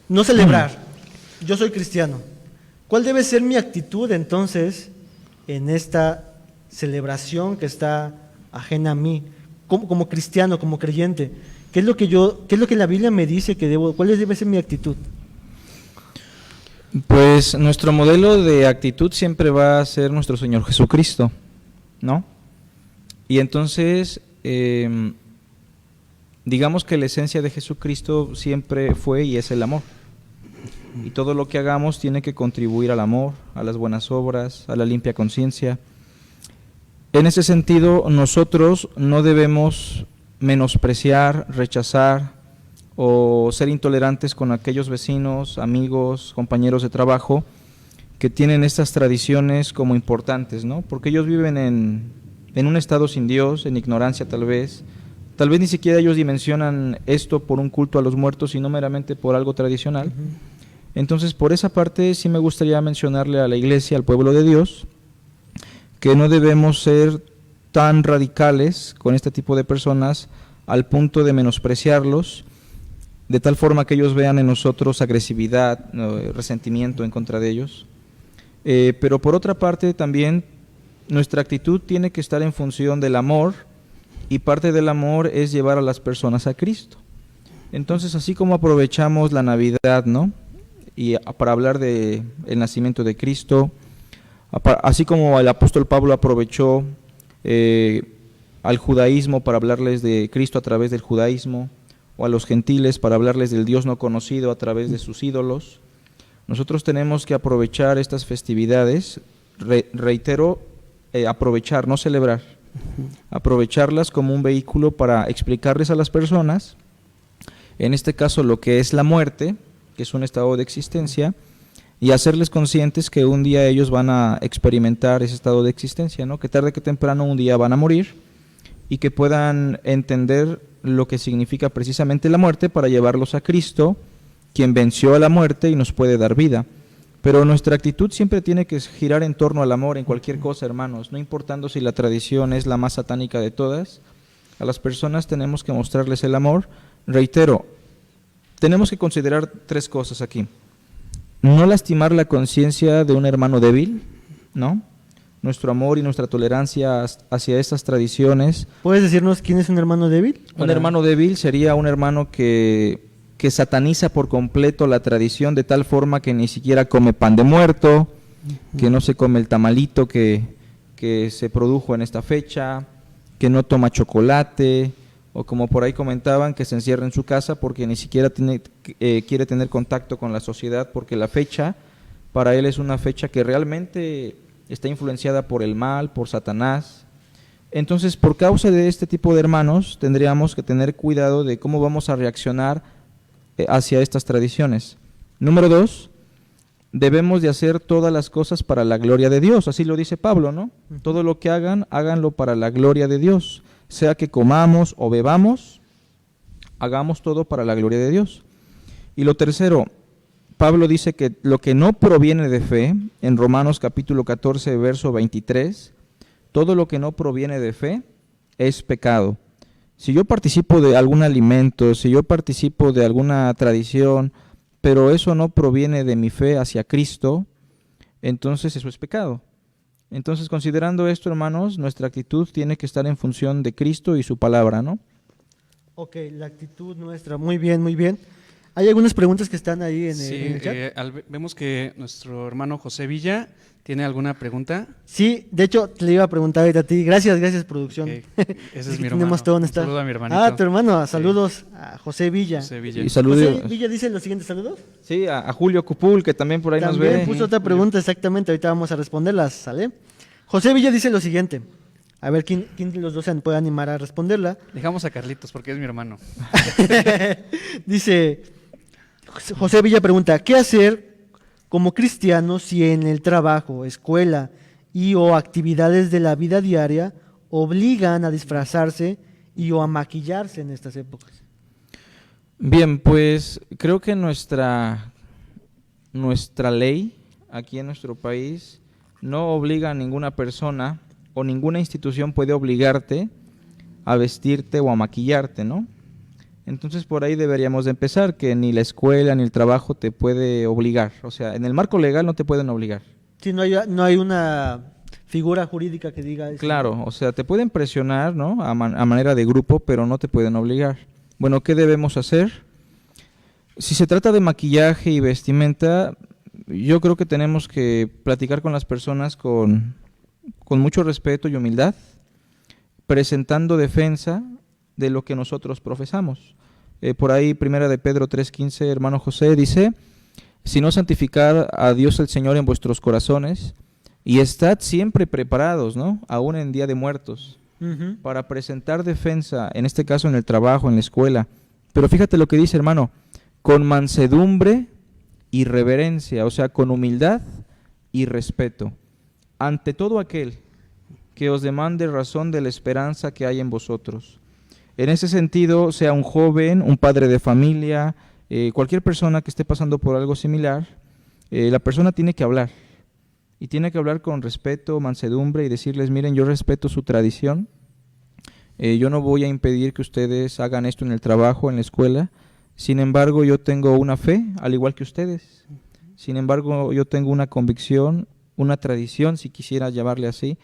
no celebrar. Yo soy cristiano. ¿Cuál debe ser mi actitud entonces en esta celebración que está ajena a mí? Como cristiano, como creyente, ¿qué es lo que la Biblia me dice que debo? ¿Cuál debe ser mi actitud? Pues nuestro modelo de actitud siempre va a ser nuestro Señor Jesucristo, ¿no? Y entonces, digamos que la esencia de Jesucristo siempre fue y es el amor. Y todo lo que hagamos tiene que contribuir al amor, a las buenas obras, a la limpia conciencia. En ese sentido, nosotros no debemos menospreciar, rechazar o ser intolerantes con aquellos vecinos, amigos, compañeros de trabajo que tienen estas tradiciones como importantes, ¿no? Porque ellos viven en un estado sin Dios, en ignorancia tal vez ni siquiera ellos dimensionan esto por un culto a los muertos, sino meramente por algo tradicional. Entonces, por esa parte sí me gustaría mencionarle a la iglesia, al pueblo de Dios, que no debemos ser tan radicales con este tipo de personas al punto de menospreciarlos, de tal forma que ellos vean en nosotros agresividad, resentimiento en contra de ellos. Pero por otra parte también nuestra actitud tiene que estar en función del amor, y parte del amor es llevar a las personas a Cristo. Entonces, así como aprovechamos la Navidad, ¿no?, y para hablar de el nacimiento de Cristo, así como el apóstol Pablo aprovechó al judaísmo para hablarles de Cristo a través del judaísmo, o a los gentiles para hablarles del Dios no conocido a través de sus ídolos, nosotros tenemos que aprovechar estas festividades reitero, aprovechar, no celebrar, aprovecharlas como un vehículo para explicarles a las personas, en este caso lo que es la muerte, que es un estado de existencia, y hacerles conscientes que un día ellos van a experimentar ese estado de existencia, ¿no? Que tarde que temprano un día van a morir y que puedan entender lo que significa precisamente la muerte para llevarlos a Cristo, quien venció a la muerte y nos puede dar vida. Pero nuestra actitud siempre tiene que girar en torno al amor en cualquier cosa, hermanos, no importando si la tradición es la más satánica de todas. A las personas tenemos que mostrarles el amor. Reitero, tenemos que considerar 3 cosas aquí. No lastimar la conciencia de un hermano débil, ¿no? Nuestro amor y nuestra tolerancia hacia estas tradiciones. ¿Puedes decirnos quién es un hermano débil? Un hermano débil sería un hermano que sataniza por completo la tradición de tal forma que ni siquiera come pan de muerto, que no se come el tamalito que se produjo en esta fecha, que no toma chocolate, o como por ahí comentaban, que se encierra en su casa porque ni siquiera quiere tener contacto con la sociedad, porque la fecha para él es una fecha que realmente está influenciada por el mal, por Satanás. Entonces, por causa de este tipo de hermanos, tendríamos que tener cuidado de cómo vamos a reaccionar hacia estas tradiciones. Número 2, debemos de hacer todas las cosas para la gloria de Dios, así lo dice Pablo, ¿no? Todo lo que hagan, háganlo para la gloria de Dios. Sea que comamos o bebamos, hagamos todo para la gloria de Dios. Y lo tercero, Pablo dice que lo que no proviene de fe, en Romanos capítulo 14, verso 23, todo lo que no proviene de fe es pecado. Si yo participo de algún alimento, si yo participo de alguna tradición, pero eso no proviene de mi fe hacia Cristo, entonces eso es pecado. Entonces, considerando esto, hermanos, nuestra actitud tiene que estar en función de Cristo y su palabra, ¿no? Ok, la actitud nuestra, muy bien, muy bien. Hay algunas preguntas que están ahí en el chat. Vemos que nuestro hermano José Villa tiene alguna pregunta. Sí, de hecho, te le iba a preguntar ahorita a ti. Gracias, producción. Okay. Ese es mi hermano. Tenemos todo donde está. Saludos a mi hermanito. Ah, tu hermano, saludos a José Villa. José Villa. Y saludos. José Villa dice los siguientes saludos. Sí, a Julio Cupul, que también por ahí nos ve. También puso otra pregunta, exactamente, ahorita vamos a responderlas, ¿sale? José Villa dice lo siguiente. A ver, ¿quién de los dos se puede animar a responderla? Dejamos a Carlitos porque es mi hermano. Dice, José Villa pregunta, ¿qué hacer como cristiano si en el trabajo, escuela y o actividades de la vida diaria obligan a disfrazarse y o a maquillarse en estas épocas? Bien, pues creo que nuestra ley aquí en nuestro país no obliga a ninguna persona o ninguna institución puede obligarte a vestirte o a maquillarte, ¿no? Entonces por ahí deberíamos de empezar, que ni la escuela ni el trabajo te puede obligar. O sea, en el marco legal no te pueden obligar. Sí, no hay una figura jurídica que diga eso. Claro, o sea, te pueden presionar, ¿no? A manera de grupo, pero no te pueden obligar. Bueno, ¿qué debemos hacer? Si se trata de maquillaje y vestimenta, yo creo que tenemos que platicar con las personas con mucho respeto y humildad, presentando defensa de lo que nosotros profesamos. Por ahí, primera de Pedro 3:15, hermano José, dice, sino santificar a Dios el Señor en vuestros corazones, y estad siempre preparados, ¿no? Aún en día de muertos, para presentar defensa, en este caso en el trabajo, en la escuela. Pero fíjate lo que dice, hermano, con mansedumbre y reverencia, o sea, con humildad y respeto, ante todo aquel que os demande razón de la esperanza que hay en vosotros. En ese sentido, sea un joven, un padre de familia, cualquier persona que esté pasando por algo similar, la persona tiene que hablar, y tiene que hablar con respeto, mansedumbre, y decirles, miren, yo respeto su tradición, yo no voy a impedir que ustedes hagan esto en el trabajo, en la escuela. Sin embargo, yo tengo una fe, al igual que ustedes. Sin embargo, yo tengo una convicción, una tradición, si quisiera llamarle así,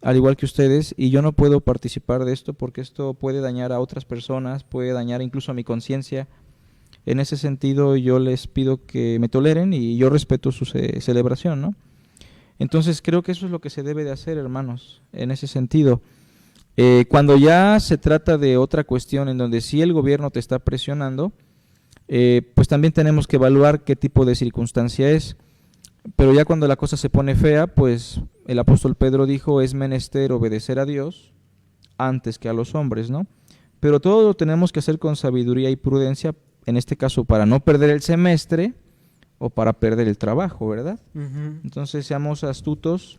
al igual que ustedes, y yo no puedo participar de esto porque esto puede dañar a otras personas, puede dañar incluso a mi conciencia. En ese sentido, yo les pido que me toleren y yo respeto su celebración, ¿no? Entonces, creo que eso es lo que se debe de hacer, hermanos, en ese sentido. Cuando ya se trata de otra cuestión en donde sí el gobierno te está presionando, pues también tenemos que evaluar qué tipo de circunstancia es. Pero ya cuando la cosa se pone fea, pues el apóstol Pedro dijo, es menester obedecer a Dios antes que a los hombres, ¿no? Pero todo lo tenemos que hacer con sabiduría y prudencia, en este caso para no perder el semestre o para perder el trabajo, ¿verdad? Ujú. Entonces seamos astutos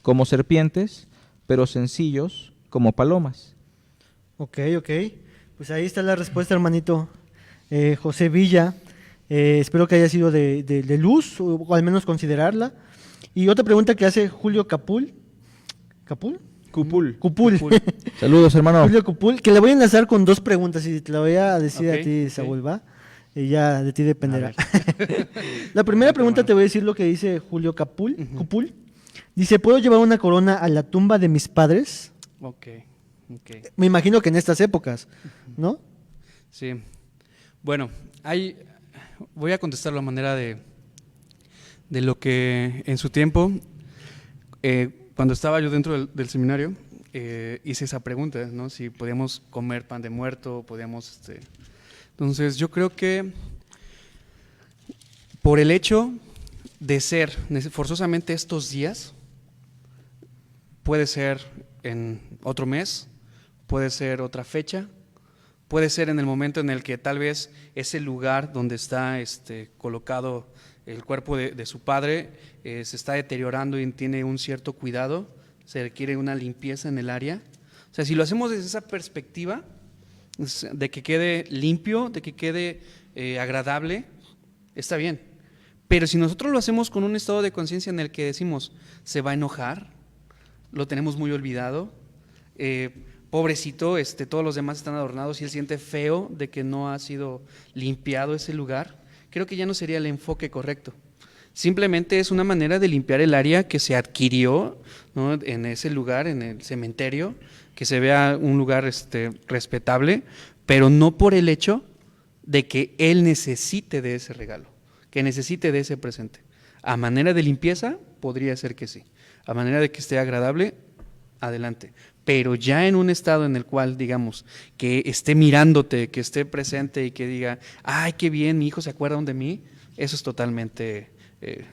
como serpientes, pero sencillos como palomas. Ok, ok. Pues ahí está la respuesta, hermanito José Villa. Espero que haya sido de luz, o al menos considerarla. Y otra pregunta que hace Julio Capul. ¿Capul? Cupul. Cupul. Saludos, hermano. Julio Cupul, que le voy a enlazar con dos preguntas y te la voy a decir Ok, a ti, ok. Saúl, ¿va? Y ya de ti dependerá. A ver. La primera Adelante, pregunta hermano. te voy a decir lo que dice Julio Capul. Ujú. Cupul. Dice, ¿puedo llevar una corona a la tumba de mis padres? Ok, ok. Me imagino que en estas épocas, ¿no? Sí. Bueno, voy a contestar la manera de lo que en su tiempo, cuando estaba yo dentro del seminario, hice esa pregunta, ¿no? Si podíamos comer pan de muerto, podíamos... Entonces, yo creo que por el hecho de ser forzosamente estos días, puede ser en otro mes, puede ser otra fecha, puede ser en el momento en el que tal vez ese lugar donde está colocado el cuerpo de su padre se está deteriorando y tiene un cierto cuidado, se requiere una limpieza en el área. O sea, si lo hacemos desde esa perspectiva, de que quede limpio, de que quede agradable, está bien. Pero si nosotros lo hacemos con un estado de conciencia en el que decimos, se va a enojar, lo tenemos muy olvidado, pobrecito, todos los demás están adornados y él siente feo de que no ha sido limpiado ese lugar, creo que ya no sería el enfoque correcto. Simplemente es una manera de limpiar el área que se adquirió, ¿no? En ese lugar, en el cementerio, que se vea un lugar respetable, pero no por el hecho de que él necesite de ese regalo, que necesite de ese presente. A manera de limpieza, podría ser que sí. A manera de que esté agradable, adelante. Pero ya en un estado en el cual, digamos, que esté mirándote, que esté presente y que diga, ay, qué bien, mi hijo se acuerdan de mí, eso es totalmente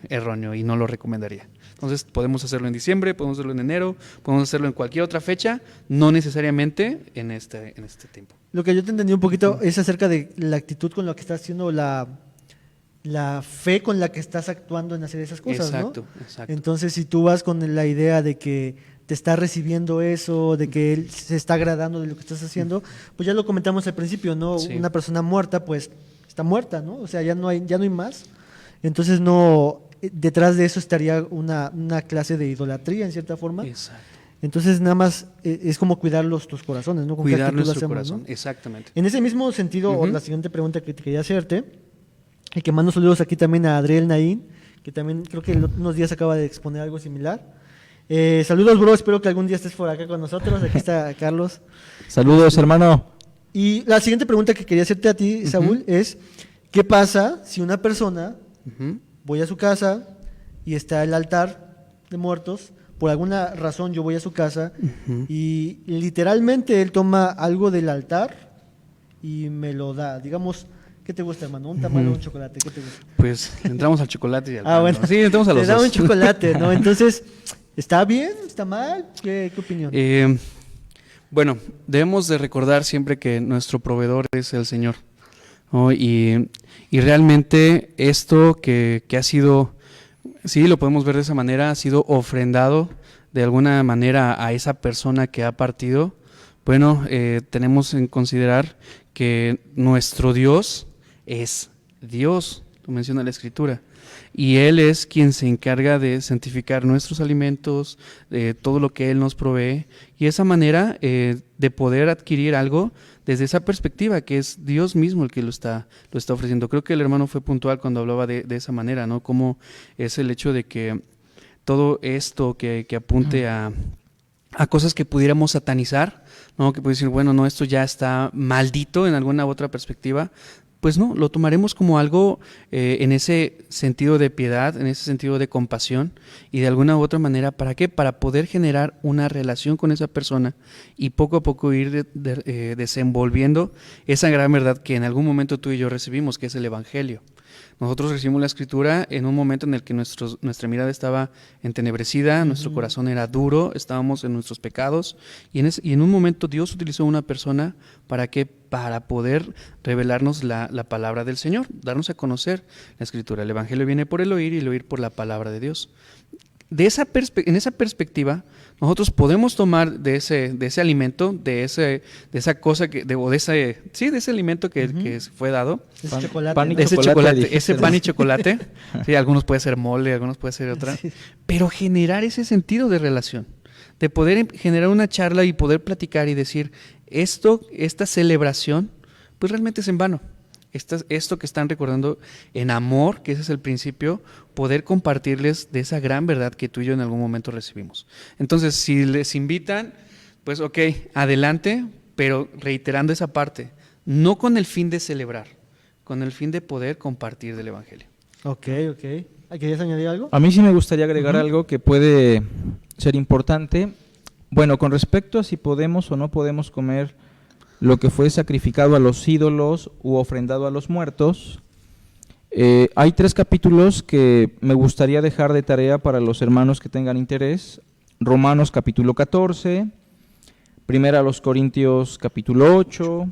erróneo y no lo recomendaría. Entonces, podemos hacerlo en diciembre, podemos hacerlo en enero, podemos hacerlo en cualquier otra fecha, no necesariamente en este tiempo. Lo que yo te entendí un poquito es acerca de la actitud con la que estás haciendo, la fe con la que estás actuando en hacer esas cosas, Exacto, ¿no? exacto. Entonces, si tú vas con la idea de que te está recibiendo eso, de que él se está agradando de lo que estás haciendo, pues ya lo comentamos al principio, ¿no? Sí. Una persona muerta, pues está muerta, ¿no? O sea, ya no hay más. Entonces, no, detrás de eso estaría una clase de idolatría, en cierta forma. Exacto. Entonces, nada más es como cuidar tus corazones, ¿no? ¿Con qué Cuidar actitud lo nuestro hacemos, corazón, ¿no? exactamente. En ese mismo sentido, Ujú. la siguiente pregunta que te quería hacerte, y que mando saludos aquí también a Adriel Naín, que también creo que unos días acaba de exponer algo similar. Saludos, bro, espero que algún día estés por acá con nosotros. Aquí está Carlos. Saludos, hermano. Y la siguiente pregunta que quería hacerte a ti, Saúl, es, ¿qué pasa si una persona, Ujú. voy a su casa y está el altar de muertos, por alguna razón yo voy a su casa y literalmente él toma algo del altar y me lo da? Digamos, ¿qué te gusta, hermano? ¿Un tamal o un chocolate? ¿Qué te gusta? Pues entramos al chocolate y al pan, Bueno. ¿no? Sí, entramos a los Te da dos. un chocolate, ¿no? Entonces, ¿está bien? ¿Está mal? ¿Qué opinión? Bueno, debemos de recordar siempre que nuestro proveedor es el Señor, ¿no? Y realmente esto que ha sido, sí, lo podemos ver de esa manera, ha sido ofrendado de alguna manera a esa persona que ha partido. Bueno, tenemos en considerar que nuestro Dios es Dios, lo menciona la Escritura, y Él es quien se encarga de santificar nuestros alimentos, de todo lo que Él nos provee, y esa manera de poder adquirir algo desde esa perspectiva, que es Dios mismo el que lo está ofreciendo. Creo que el hermano fue puntual cuando hablaba de esa manera, ¿no? Cómo es el hecho de que todo esto que apunte a cosas que pudiéramos satanizar, ¿no? Que puede decir, bueno, no, esto ya está maldito en alguna otra perspectiva. Pues no, lo tomaremos como algo en ese sentido de piedad, en ese sentido de compasión y de alguna u otra manera, ¿para qué? Para poder generar una relación con esa persona y poco a poco ir desenvolviendo esa gran verdad que en algún momento tú y yo recibimos, que es el Evangelio. Nosotros recibimos la Escritura en un momento en el que nuestra mirada estaba entenebrecida, nuestro corazón era duro, estábamos en nuestros pecados, y en un momento Dios utilizó una persona ¿para qué? Para poder revelarnos la palabra del Señor, darnos a conocer la Escritura. El Evangelio viene por el oír y el oír por la palabra de Dios. En esa perspectiva, nosotros podemos tomar de ese alimento, de esa cosa de ese alimento que fue dado, Ese chocolate, pan y ¿no? ese chocolate, chocolate, dijiste, ese ¿no? pan y chocolate. Sí, algunos puede ser mole, algunos puede ser otra. Sí. Pero generar ese sentido de relación, de poder generar una charla y poder platicar y decir, esta celebración, pues realmente es en vano. Esto que están recordando en amor, que ese es el principio, poder compartirles de esa gran verdad que tú y yo en algún momento recibimos. Entonces, si les invitan, pues ok, adelante, pero reiterando esa parte, no con el fin de celebrar, con el fin de poder compartir del Evangelio. Ok. ¿Querías añadir algo? A mí sí me gustaría agregar algo que puede ser importante. Bueno, con respecto a si podemos o no podemos comer lo que fue sacrificado a los ídolos u ofrendado a los muertos, hay 3 capítulos que me gustaría dejar de tarea para los hermanos que tengan interés. Romanos capítulo 14, Primera a los Corintios capítulo 8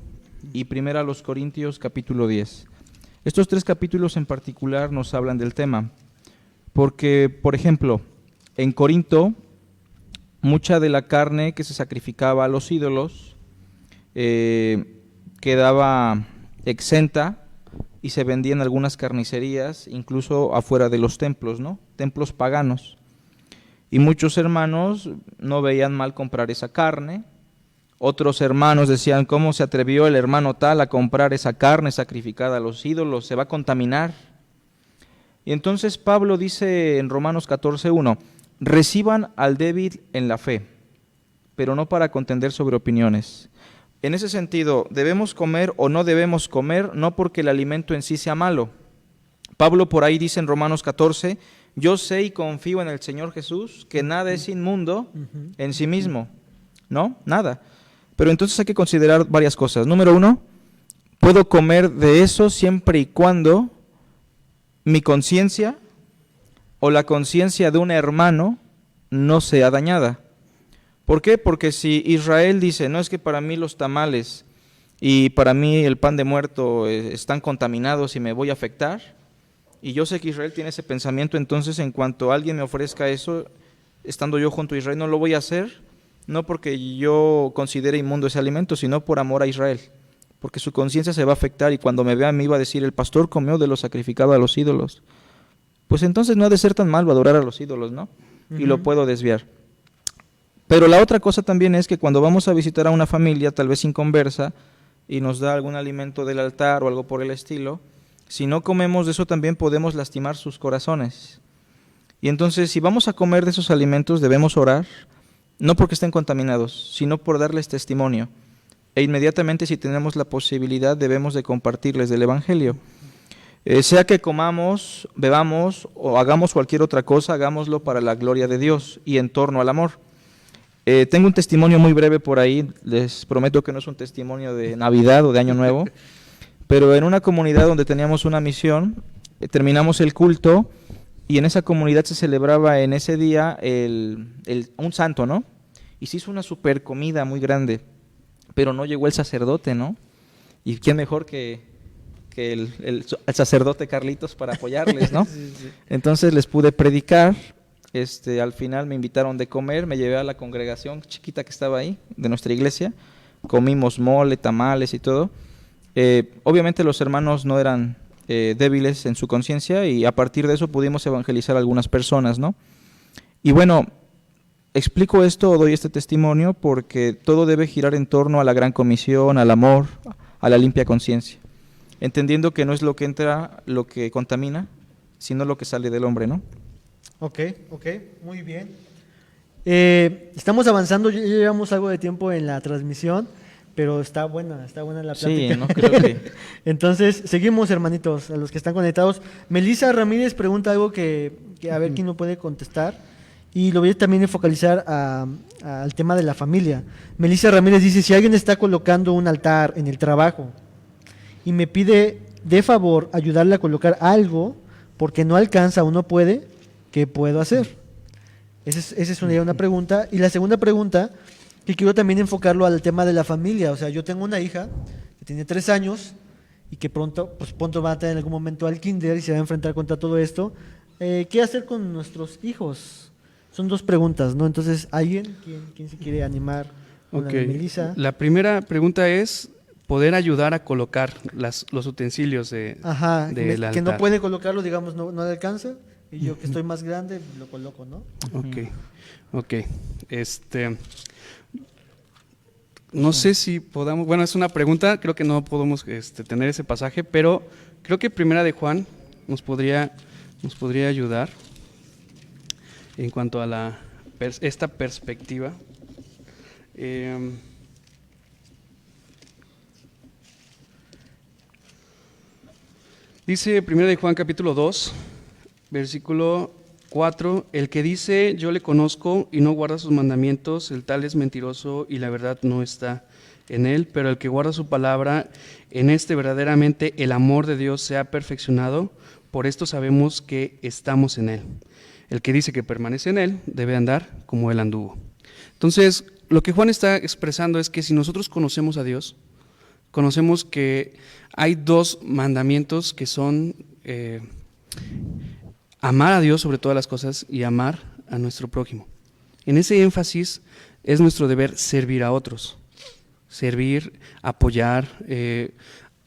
y Primera a los Corintios capítulo 10. Estos 3 capítulos en particular nos hablan del tema, porque, por ejemplo, en Corinto, mucha de la carne que se sacrificaba a los ídolos quedaba exenta y se vendía en algunas carnicerías, incluso afuera de los templos, ¿no? Templos paganos. Y muchos hermanos no veían mal comprar esa carne. Otros hermanos decían, ¿cómo se atrevió el hermano tal a comprar esa carne sacrificada a los ídolos? Se va a contaminar. Y entonces Pablo dice en Romanos 14:1, reciban al débil en la fe, pero no para contender sobre opiniones. En ese sentido, ¿debemos comer o no debemos comer? No porque el alimento en sí sea malo. Pablo por ahí dice en Romanos 14, yo sé y confío en el Señor Jesús que nada es inmundo en sí mismo. ¿No? Nada. Pero entonces hay que considerar varias cosas. Número 1, puedo comer de eso siempre y cuando mi conciencia o la conciencia de un hermano no sea dañada. ¿Por qué? Porque si Israel dice, no es que para mí los tamales y para mí el pan de muerto están contaminados y me voy a afectar, y yo sé que Israel tiene ese pensamiento, entonces en cuanto alguien me ofrezca eso, estando yo junto a Israel, no lo voy a hacer, no porque yo considere inmundo ese alimento, sino por amor a Israel, porque su conciencia se va a afectar y cuando me vea me iba a decir, el pastor comió de lo sacrificado a los ídolos. Pues entonces no ha de ser tan malo adorar a los ídolos, ¿no? Y lo puedo desviar. Pero la otra cosa también es que cuando vamos a visitar a una familia, tal vez inconversa, y nos da algún alimento del altar o algo por el estilo, si no comemos de eso también podemos lastimar sus corazones. Y entonces si vamos a comer de esos alimentos debemos orar, no porque estén contaminados, sino por darles testimonio. E inmediatamente si tenemos la posibilidad debemos de compartirles del Evangelio. Sea que comamos, bebamos o hagamos cualquier otra cosa, hagámoslo para la gloria de Dios y en torno al amor. Tengo un testimonio muy breve por ahí, les prometo que no es un testimonio de Navidad o de Año Nuevo, pero en una comunidad donde teníamos una misión, terminamos el culto y en esa comunidad se celebraba en ese día un santo, ¿no? Y se hizo una super comida muy grande, pero no llegó el sacerdote, ¿no? Y quién mejor que el sacerdote Carlitos para apoyarles, ¿no? Sí. Entonces les pude predicar. Al final me invitaron de comer, me llevé a la congregación chiquita que estaba ahí, de nuestra iglesia, comimos mole, tamales y todo. Obviamente los hermanos no eran débiles en su conciencia y a partir de eso pudimos evangelizar a algunas personas, ¿no? Y bueno, explico esto o doy este testimonio porque todo debe girar en torno a la gran comisión, al amor, a la limpia conciencia, entendiendo que no es lo que entra lo que contamina, sino lo que sale del hombre, ¿no? Ok, muy bien. Estamos avanzando, ya llevamos algo de tiempo en la transmisión, pero está buena la plática. Sí, no creo que... Entonces, seguimos, hermanitos, a los que están conectados. Melissa Ramírez pregunta algo que a ver quién no puede contestar, y lo voy a también focalizar al tema de la familia. Melissa Ramírez dice, si alguien está colocando un altar en el trabajo y me pide de favor ayudarle a colocar algo porque no alcanza o no puede, ¿qué puedo hacer? Esa es una pregunta. Y la segunda pregunta, que quiero también enfocarlo al tema de la familia. O sea, yo tengo una hija que tiene 3 años y que pronto va a tener en algún momento al kinder y se va a enfrentar contra todo esto. ¿Qué hacer con nuestros hijos? Son 2 preguntas, ¿no? Entonces, ¿alguien? ¿Quién se quiere animar? Con la de Melissa. La primera pregunta es poder ayudar a colocar los utensilios del altar. Que no puede colocarlo, digamos, no le alcanza. Y yo que estoy más grande, lo coloco, ¿no? Ok. No sé si podamos, bueno, es una pregunta, creo que no podemos tener ese pasaje, pero creo que Primera de Juan nos podría ayudar en cuanto a esta perspectiva. Dice Primera de Juan capítulo 2, versículo 4, el que dice yo le conozco y no guarda sus mandamientos, el tal es mentiroso y la verdad no está en él, pero el que guarda su palabra, en este verdaderamente el amor de Dios se ha perfeccionado, por esto sabemos que estamos en él. El que dice que permanece en él debe andar como él anduvo. Entonces, lo que Juan está expresando es que si nosotros conocemos a Dios, conocemos que hay 2 mandamientos que son amar a Dios sobre todas las cosas y amar a nuestro prójimo. En ese énfasis es nuestro deber servir a otros, servir, apoyar,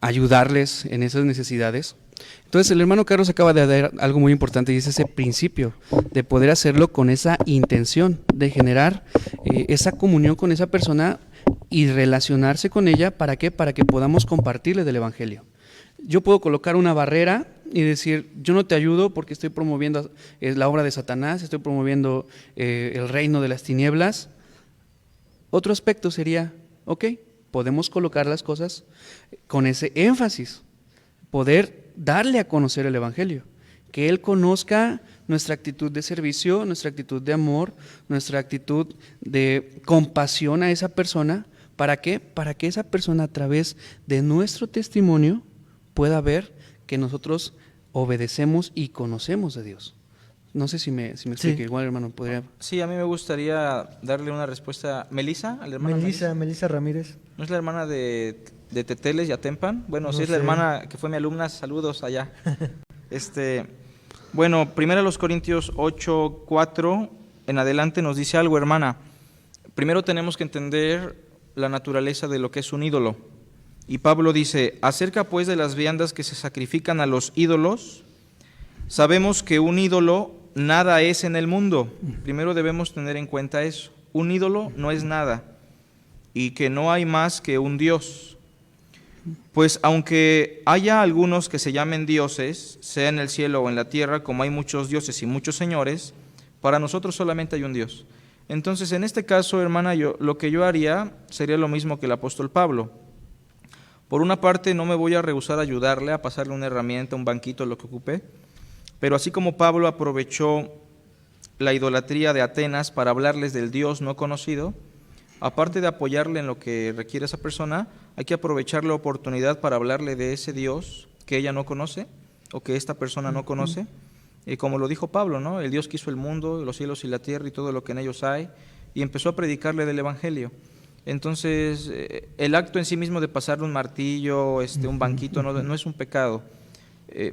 ayudarles en esas necesidades. Entonces el hermano Carlos acaba de dar algo muy importante y es ese principio de poder hacerlo con esa intención de generar esa comunión con esa persona y relacionarse con ella. ¿Para qué? Para que podamos compartirle del evangelio. Yo puedo colocar una barrera y decir, yo no te ayudo porque estoy promoviendo la obra de Satanás, estoy promoviendo el reino de las tinieblas. Otro aspecto sería, podemos colocar las cosas con ese énfasis, poder darle a conocer el evangelio, que él conozca nuestra actitud de servicio, nuestra actitud de amor, nuestra actitud de compasión a esa persona. ¿Para qué? Para que esa persona a través de nuestro testimonio pueda ver que nosotros obedecemos y conocemos a Dios. No sé si me explique, sí. Igual hermano podría... Sí, a mí me gustaría darle una respuesta. ¿Melissa? ¿A la hermana Melissa Ramírez. ¿No es la hermana de Teteles y Atempan? Bueno, no sí sé. Es la hermana que fue mi alumna, saludos allá. Bueno, 1 Corintios 8:4 en adelante nos dice algo, hermana. Primero tenemos que entender la naturaleza de lo que es un ídolo. Y Pablo dice, acerca pues de las viandas que se sacrifican a los ídolos, sabemos que un ídolo nada es en el mundo. Primero debemos tener en cuenta eso. Un ídolo no es nada y que no hay más que un Dios. Pues aunque haya algunos que se llamen dioses, sea en el cielo o en la tierra, como hay muchos dioses y muchos señores, para nosotros solamente hay un Dios. Entonces, en este caso, hermana, lo que yo haría sería lo mismo que el apóstol Pablo. Por una parte, no me voy a rehusar a ayudarle, a pasarle una herramienta, un banquito, lo que ocupe, pero así como Pablo aprovechó la idolatría de Atenas para hablarles del Dios no conocido, aparte de apoyarle en lo que requiere esa persona, hay que aprovechar la oportunidad para hablarle de ese Dios que ella no conoce o que esta persona no conoce. Y como lo dijo Pablo, ¿no? El Dios que hizo el mundo, los cielos y la tierra y todo lo que en ellos hay, y empezó a predicarle del evangelio. Entonces, el acto en sí mismo de pasarle un martillo, un banquito, no es un pecado,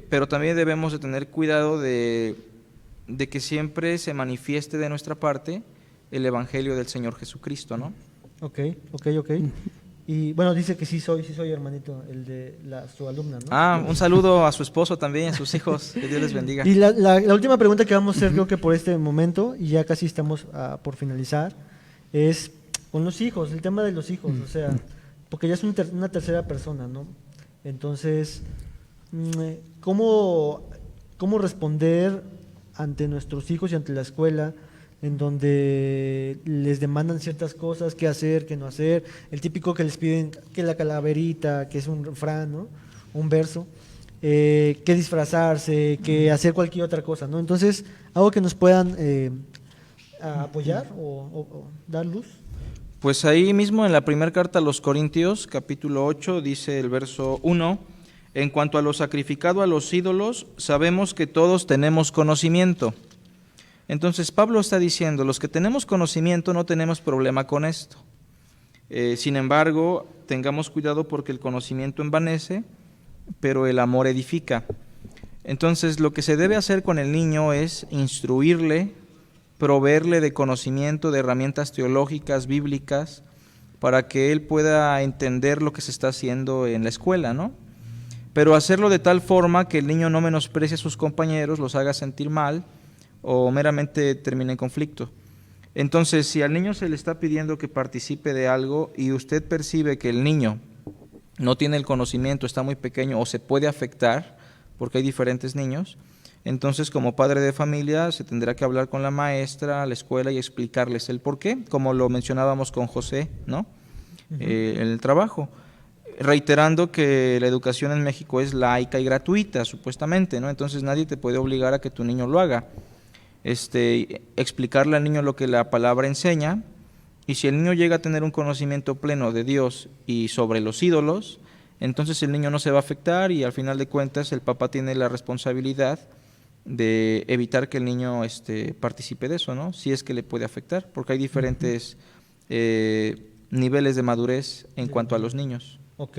pero también debemos de tener cuidado de que siempre se manifieste de nuestra parte el evangelio del Señor Jesucristo, ¿no? Ok. Y bueno, dice que sí soy hermanito, el de su alumna, ¿no? Un saludo a su esposo también, a sus hijos, que Dios les bendiga. Y la última pregunta que vamos a hacer, creo que por este momento, y ya casi estamos por finalizar, es con los hijos, el tema de los hijos, o sea, porque ya es una tercera persona, ¿no? Entonces, ¿cómo responder ante nuestros hijos y ante la escuela, en donde les demandan ciertas cosas, qué hacer, qué no hacer, el típico que les piden que la calaverita, que es un refrán, ¿no? Un verso, que disfrazarse, que hacer cualquier otra cosa, ¿no? Entonces, algo que nos puedan apoyar o dar luz. Pues ahí mismo en la primera carta a los Corintios, capítulo 8, dice el verso 1, En cuanto a lo sacrificado a los ídolos, sabemos que todos tenemos conocimiento. Entonces Pablo está diciendo, los que tenemos conocimiento no tenemos problema con esto. Sin embargo, tengamos cuidado porque el conocimiento envanece, pero el amor edifica. Entonces lo que se debe hacer con el niño es instruirle, proveerle de conocimiento, de herramientas teológicas, bíblicas, para que él pueda entender lo que se está haciendo en la escuela, ¿no? Pero hacerlo de tal forma que el niño no menosprecie a sus compañeros, los haga sentir mal o meramente termine en conflicto. Entonces, si al niño se le está pidiendo que participe de algo y usted percibe que el niño no tiene el conocimiento, está muy pequeño o se puede afectar, porque hay diferentes niños, entonces como padre de familia se tendrá que hablar con la maestra, la escuela y explicarles el por qué, como lo mencionábamos con José, ¿no? En el trabajo. Reiterando que la educación en México es laica y gratuita, supuestamente, ¿no? Entonces nadie te puede obligar a que tu niño lo haga. Explicarle al niño lo que la palabra enseña, y si el niño llega a tener un conocimiento pleno de Dios y sobre los ídolos, entonces el niño no se va a afectar y al final de cuentas el papá tiene la responsabilidad de evitar que el niño participe de eso, ¿no? Si es que le puede afectar, porque hay diferentes niveles de madurez en cuanto a los niños. Ok.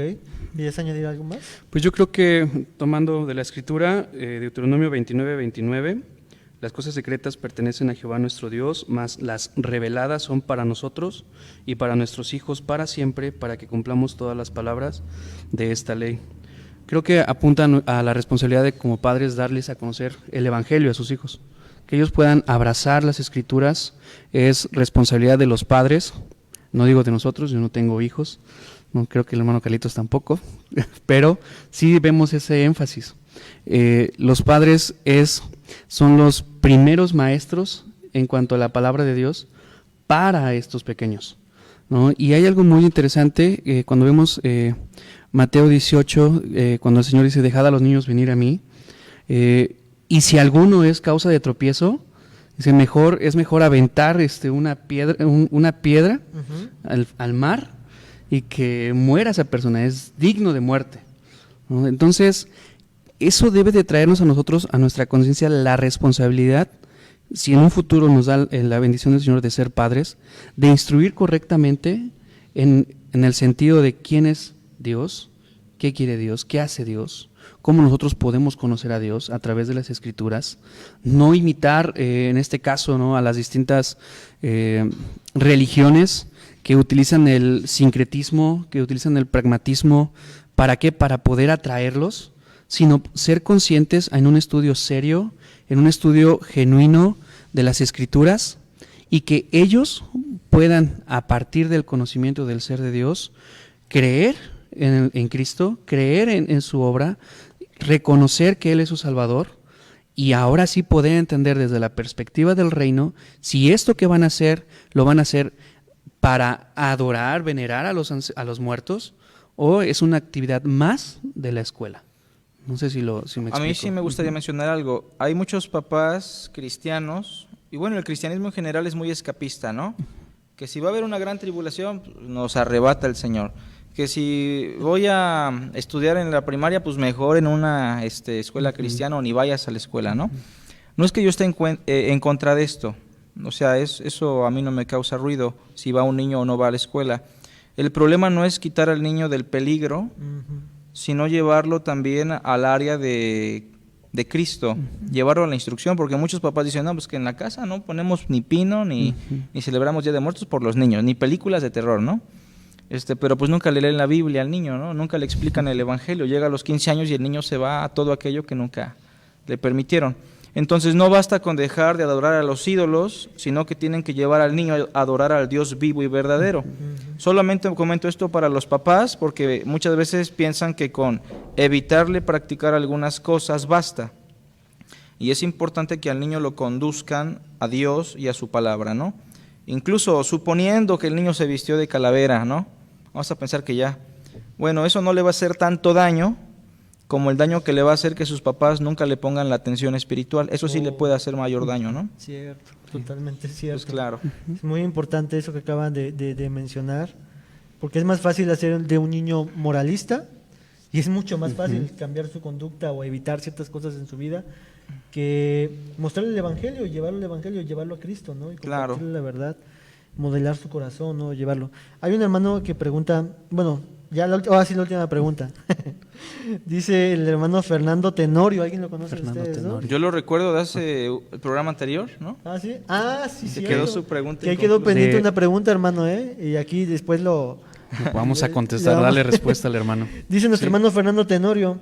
¿Quieres añadir algo más? Pues yo creo que, tomando de la Escritura, Deuteronomio 29:29, las cosas secretas pertenecen a Jehová nuestro Dios, mas las reveladas son para nosotros y para nuestros hijos para siempre, para que cumplamos todas las palabras de esta ley. Creo que apuntan a la responsabilidad de, como padres, darles a conocer el Evangelio a sus hijos. Que ellos puedan abrazar las Escrituras es responsabilidad de los padres, no digo de nosotros, yo no tengo hijos, no creo que el hermano Carlitos tampoco, pero sí vemos ese énfasis. Los padres son los primeros maestros en cuanto a la palabra de Dios para estos pequeños, ¿no? Y hay algo muy interesante cuando vemos Mateo 18, cuando el Señor dice, dejad a los niños venir a mí, y si alguno es causa de tropiezo, dice, es mejor aventar una piedra al mar y que muera esa persona, es digno de muerte, ¿no? Entonces, eso debe de traernos a nosotros, a nuestra conciencia, la responsabilidad, si en un futuro nos da la bendición del Señor de ser padres, de instruir correctamente en el sentido de quién es Dios, qué quiere Dios, qué hace Dios, cómo nosotros podemos conocer a Dios a través de las Escrituras, no imitar, en este caso, ¿no?, a las distintas religiones que utilizan el sincretismo, que utilizan el pragmatismo. ¿Para qué? Para poder atraerlos, sino ser conscientes en un estudio serio, en un estudio genuino de las Escrituras, y que ellos puedan, a partir del conocimiento del ser de Dios, creer en Cristo, creer en su obra, reconocer que Él es su Salvador, y ahora sí poder entender desde la perspectiva del reino si esto que van a hacer, lo van a hacer para adorar, venerar a los muertos, o es una actividad más de la escuela. No sé si me explico. A mí sí me gustaría mencionar algo. Hay muchos papás cristianos, y bueno, el cristianismo en general es muy escapista, ¿no? Que si va a haber una gran tribulación, nos arrebata el Señor. Que si voy a estudiar en la primaria, pues mejor en una escuela cristiana, o ni vayas a la escuela, ¿no? No es que yo esté en contra de esto. O sea, eso a mí no me causa ruido, si va un niño o no va a la escuela. El problema no es quitar al niño del peligro, sino llevarlo también al área de Cristo, llevarlo a la instrucción, porque muchos papás dicen, no, pues que en la casa no ponemos ni pino, ni celebramos Día de Muertos por los niños, ni películas de terror, ¿no? Pero pues nunca le leen la Biblia al niño, ¿no? Nunca le explican el Evangelio, llega a los 15 años y el niño se va a todo aquello que nunca le permitieron. Entonces no basta con dejar de adorar a los ídolos, sino que tienen que llevar al niño a adorar al Dios vivo y verdadero. Solamente comento esto para los papás, porque muchas veces piensan que con evitarle practicar algunas cosas basta. Y es importante que al niño lo conduzcan a Dios y a su palabra, ¿no? Incluso suponiendo que el niño se vistió de calavera, ¿no? Vamos a pensar que ya. Bueno, eso no le va a hacer tanto daño como el daño que le va a hacer que sus papás nunca le pongan la atención espiritual. Eso sí le puede hacer mayor daño, ¿no? Cierto, totalmente cierto. Pues claro. Es muy importante eso que acaban de mencionar, porque es más fácil hacer de un niño moralista Y es mucho más fácil cambiar su conducta o evitar ciertas cosas en su vida que mostrarle el Evangelio, llevarlo a Cristo, ¿no? Y Claro. compartirle la verdad, modelar su corazón, ¿no? Llevarlo. Hay un hermano que pregunta, bueno, ya ahora sí la última pregunta. Dice el hermano Fernando Tenorio, ¿alguien lo conoce de Fernando ustedes, no? Tenorio. Yo lo recuerdo de hace el programa anterior, ¿no? Ah, sí. Sí, Se sí. quedó su pregunta Que ahí quedó inconclusa. pendiente De- una pregunta, hermano, Y aquí después Vamos a le contestar, vamos- darle respuesta al hermano. Dice nuestro Sí. hermano Fernando Tenorio,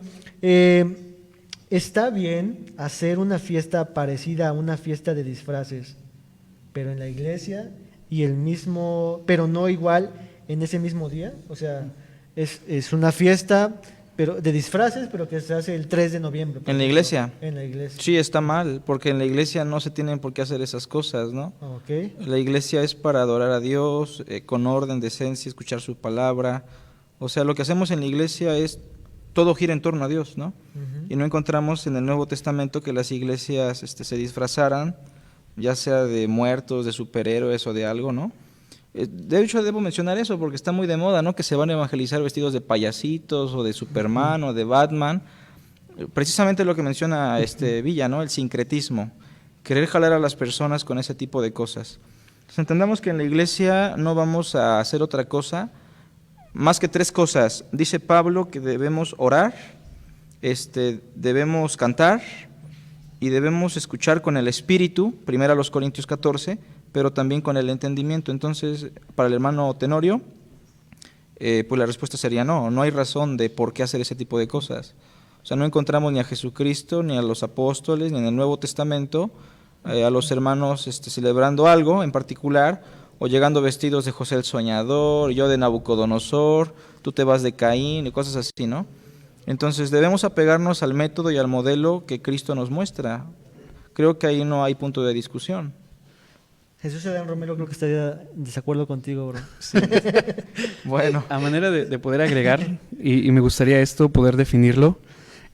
está bien hacer una fiesta parecida a una fiesta de disfraces, pero en la iglesia y pero no igual en ese mismo día. O sea, es una fiesta pero de disfraces, pero que se hace el 3 de noviembre. por ¿En la ejemplo. iglesia? En la iglesia. Sí, está mal, porque en la iglesia no se tienen por qué hacer esas cosas, ¿no? Ok. La iglesia es para adorar a Dios, con orden, decencia, escuchar su palabra. O sea, lo que hacemos en la iglesia es, todo gira en torno a Dios, ¿no? Ujú. Y no encontramos en el Nuevo Testamento que las iglesias se disfrazaran, ya sea de muertos, de superhéroes o de algo, ¿no? De hecho, debo mencionar eso porque está muy de moda, ¿no? Que se van a evangelizar vestidos de payasitos o de Superman o de Batman. Precisamente lo que menciona Villa, ¿no? El sincretismo. Querer jalar a las personas con ese tipo de cosas. Entonces, entendamos que en la iglesia no vamos a hacer otra cosa más que 3 cosas. Dice Pablo que debemos orar, debemos cantar y debemos escuchar con el espíritu, 1 Corintios 14, pero también con el entendimiento. Entonces, para el hermano Tenorio, pues la respuesta sería no hay razón de por qué hacer ese tipo de cosas. O sea, no encontramos ni a Jesucristo, ni a los apóstoles, ni en el Nuevo Testamento, a los hermanos celebrando algo en particular, o llegando vestidos de José el Soñador, yo de Nabucodonosor, tú te vas de Caín, y cosas así, ¿no? Entonces debemos apegarnos al método y al modelo que Cristo nos muestra. Creo que ahí no hay punto de discusión. Jesús Adán Romero creo que estaría en desacuerdo contigo, bro. Bueno, A manera de poder agregar, y me gustaría esto poder definirlo,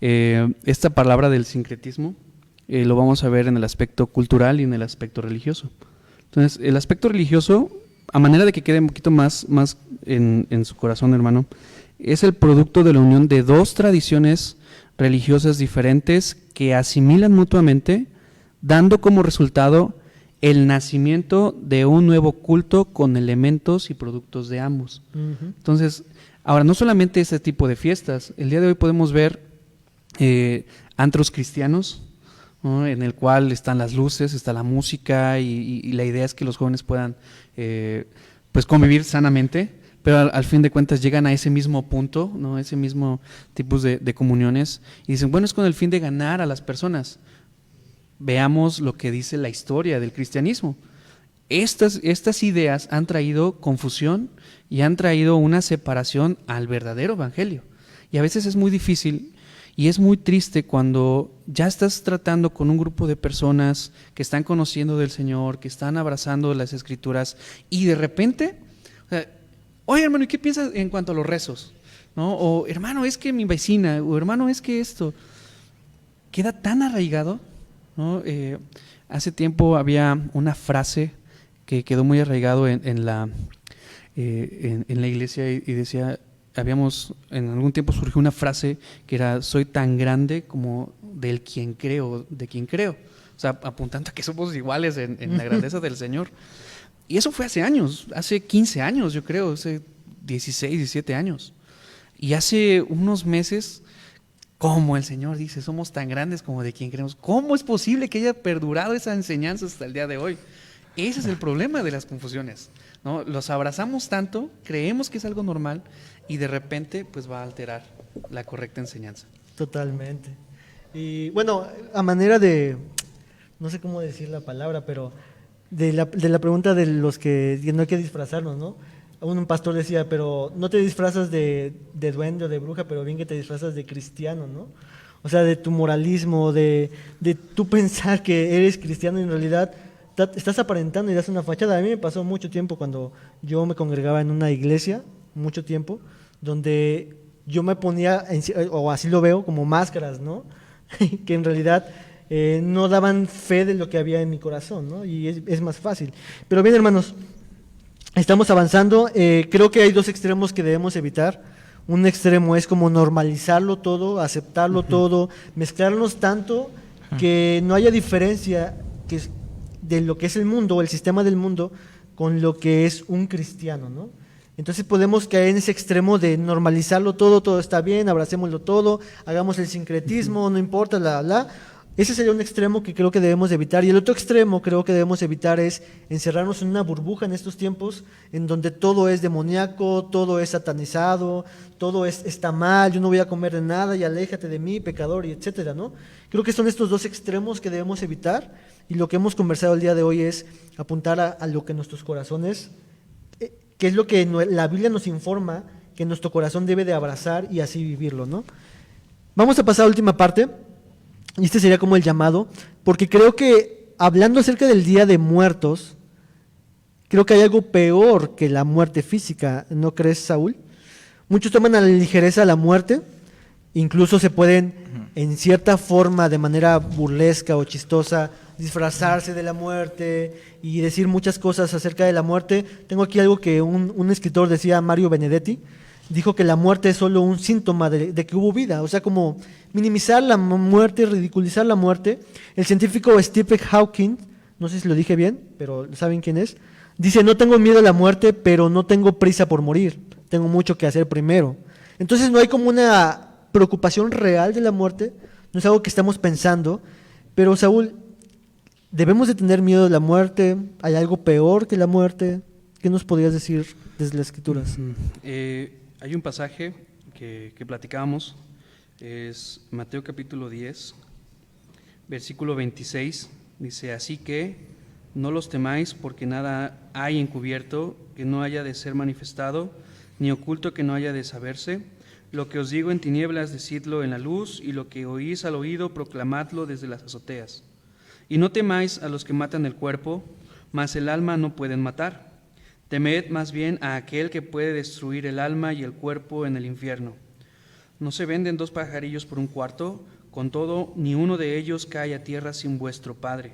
esta palabra del sincretismo lo vamos a ver en el aspecto cultural y en el aspecto religioso. Entonces, el aspecto religioso, a manera de que quede un poquito más en su corazón, hermano, es el producto de la unión de 2 tradiciones religiosas diferentes que asimilan mutuamente, dando como resultado el nacimiento de un nuevo culto con elementos y productos de ambos. Ujú. Entonces, ahora, no solamente ese tipo de fiestas, el día de hoy podemos ver antros cristianos, ¿no? En el cual están las luces, está la música y la idea es que los jóvenes puedan pues convivir sanamente, pero al fin de cuentas llegan a ese mismo punto, ¿no? Ese mismo tipo de comuniones y dicen, bueno, es con el fin de ganar a las personas. Veamos lo que dice la historia del cristianismo. Estas ideas han traído confusión y han traído una separación al verdadero evangelio. Y a veces es muy difícil y es muy triste cuando ya estás tratando con un grupo de personas que están conociendo del Señor, que están abrazando las Escrituras y de repente, oye hermano, ¿y qué piensas en cuanto a los rezos? ¿No? O hermano, es que mi vecina, o hermano, es que esto queda tan arraigado, ¿no? Hace tiempo había una frase que quedó muy arraigado en la iglesia y decía, en algún tiempo surgió una frase que era, soy tan grande como de quien creo. O sea, apuntando a que somos iguales en la grandeza del Señor. Y eso fue hace años, hace 15 años yo creo, hace 16, 17 años. Y hace unos meses, como el Señor dice, somos tan grandes como de quien creemos. ¿Cómo es posible que haya perdurado esa enseñanza hasta el día de hoy? Ese es el problema de las confusiones, ¿no? Los abrazamos tanto, creemos que es algo normal y de repente pues va a alterar la correcta enseñanza. Totalmente. Y bueno, a manera de, no sé cómo decir la palabra, pero de la pregunta de los que no hay que disfrazarnos, ¿no? Un pastor decía, pero no te disfrazas de duende o de bruja, pero bien que te disfrazas de cristiano, ¿no? O sea, de tu moralismo, de tú pensar que eres cristiano y en realidad estás aparentando y das una fachada. A mí me pasó mucho tiempo cuando yo me congregaba en una iglesia, mucho tiempo, donde yo me ponía, o así lo veo, como máscaras, ¿no? Que en realidad no daban fe de lo que había en mi corazón, ¿no? Y es más fácil. Pero bien, hermanos, estamos avanzando. Creo que hay 2 extremos que debemos evitar. Un extremo es como normalizarlo todo, aceptarlo todo, mezclarnos tanto que no haya diferencia de lo que es el mundo, el sistema del mundo, con lo que es un cristiano, ¿no? Entonces podemos caer en ese extremo de normalizarlo todo, todo está bien, abracémoslo todo, hagamos el sincretismo, no importa, bla. Ese sería un extremo que creo que debemos evitar. Y el otro extremo creo que debemos evitar es encerrarnos en una burbuja en estos tiempos en donde todo es demoníaco, todo es satanizado, todo está mal, yo no voy a comer de nada y aléjate de mí, pecador, y etcétera, ¿no? Creo que son estos dos extremos que debemos evitar y lo que hemos conversado el día de hoy es apuntar a lo que nuestros corazones, que es lo que la Biblia nos informa que nuestro corazón debe de abrazar y así vivirlo, ¿no? Vamos a pasar a la última parte. Y este sería como el llamado, porque creo que hablando acerca del Día de Muertos, creo que hay algo peor que la muerte física, ¿no crees, Saúl? Muchos toman a la ligereza la muerte, incluso se pueden, en cierta forma, de manera burlesca o chistosa, disfrazarse de la muerte y decir muchas cosas acerca de la muerte. Tengo aquí algo que un escritor decía, Mario Benedetti, dijo que la muerte es solo un síntoma de que hubo vida, o sea, como minimizar la muerte, ridiculizar la muerte. El científico Stephen Hawking, no sé si lo dije bien, pero ¿saben quién es? Dice, no tengo miedo a la muerte, pero no tengo prisa por morir, tengo mucho que hacer primero. Entonces no hay como una preocupación real de la muerte, no es algo que estamos pensando, pero Saúl, ¿debemos de tener miedo de la muerte? ¿Hay algo peor que la muerte? ¿Qué nos podrías decir desde las Escrituras? Hay un pasaje que platicábamos, es Mateo capítulo 10, versículo 26, dice, así que no los temáis porque nada hay encubierto que no haya de ser manifestado, ni oculto que no haya de saberse. Lo que os digo en tinieblas, decidlo en la luz, y lo que oís al oído, proclamadlo desde las azoteas. Y no temáis a los que matan el cuerpo, mas el alma no pueden matar. Temed más bien a aquel que puede destruir el alma y el cuerpo en el infierno. ¿No se venden 2 pajarillos por un cuarto? Con todo, ni uno de ellos cae a tierra sin vuestro Padre.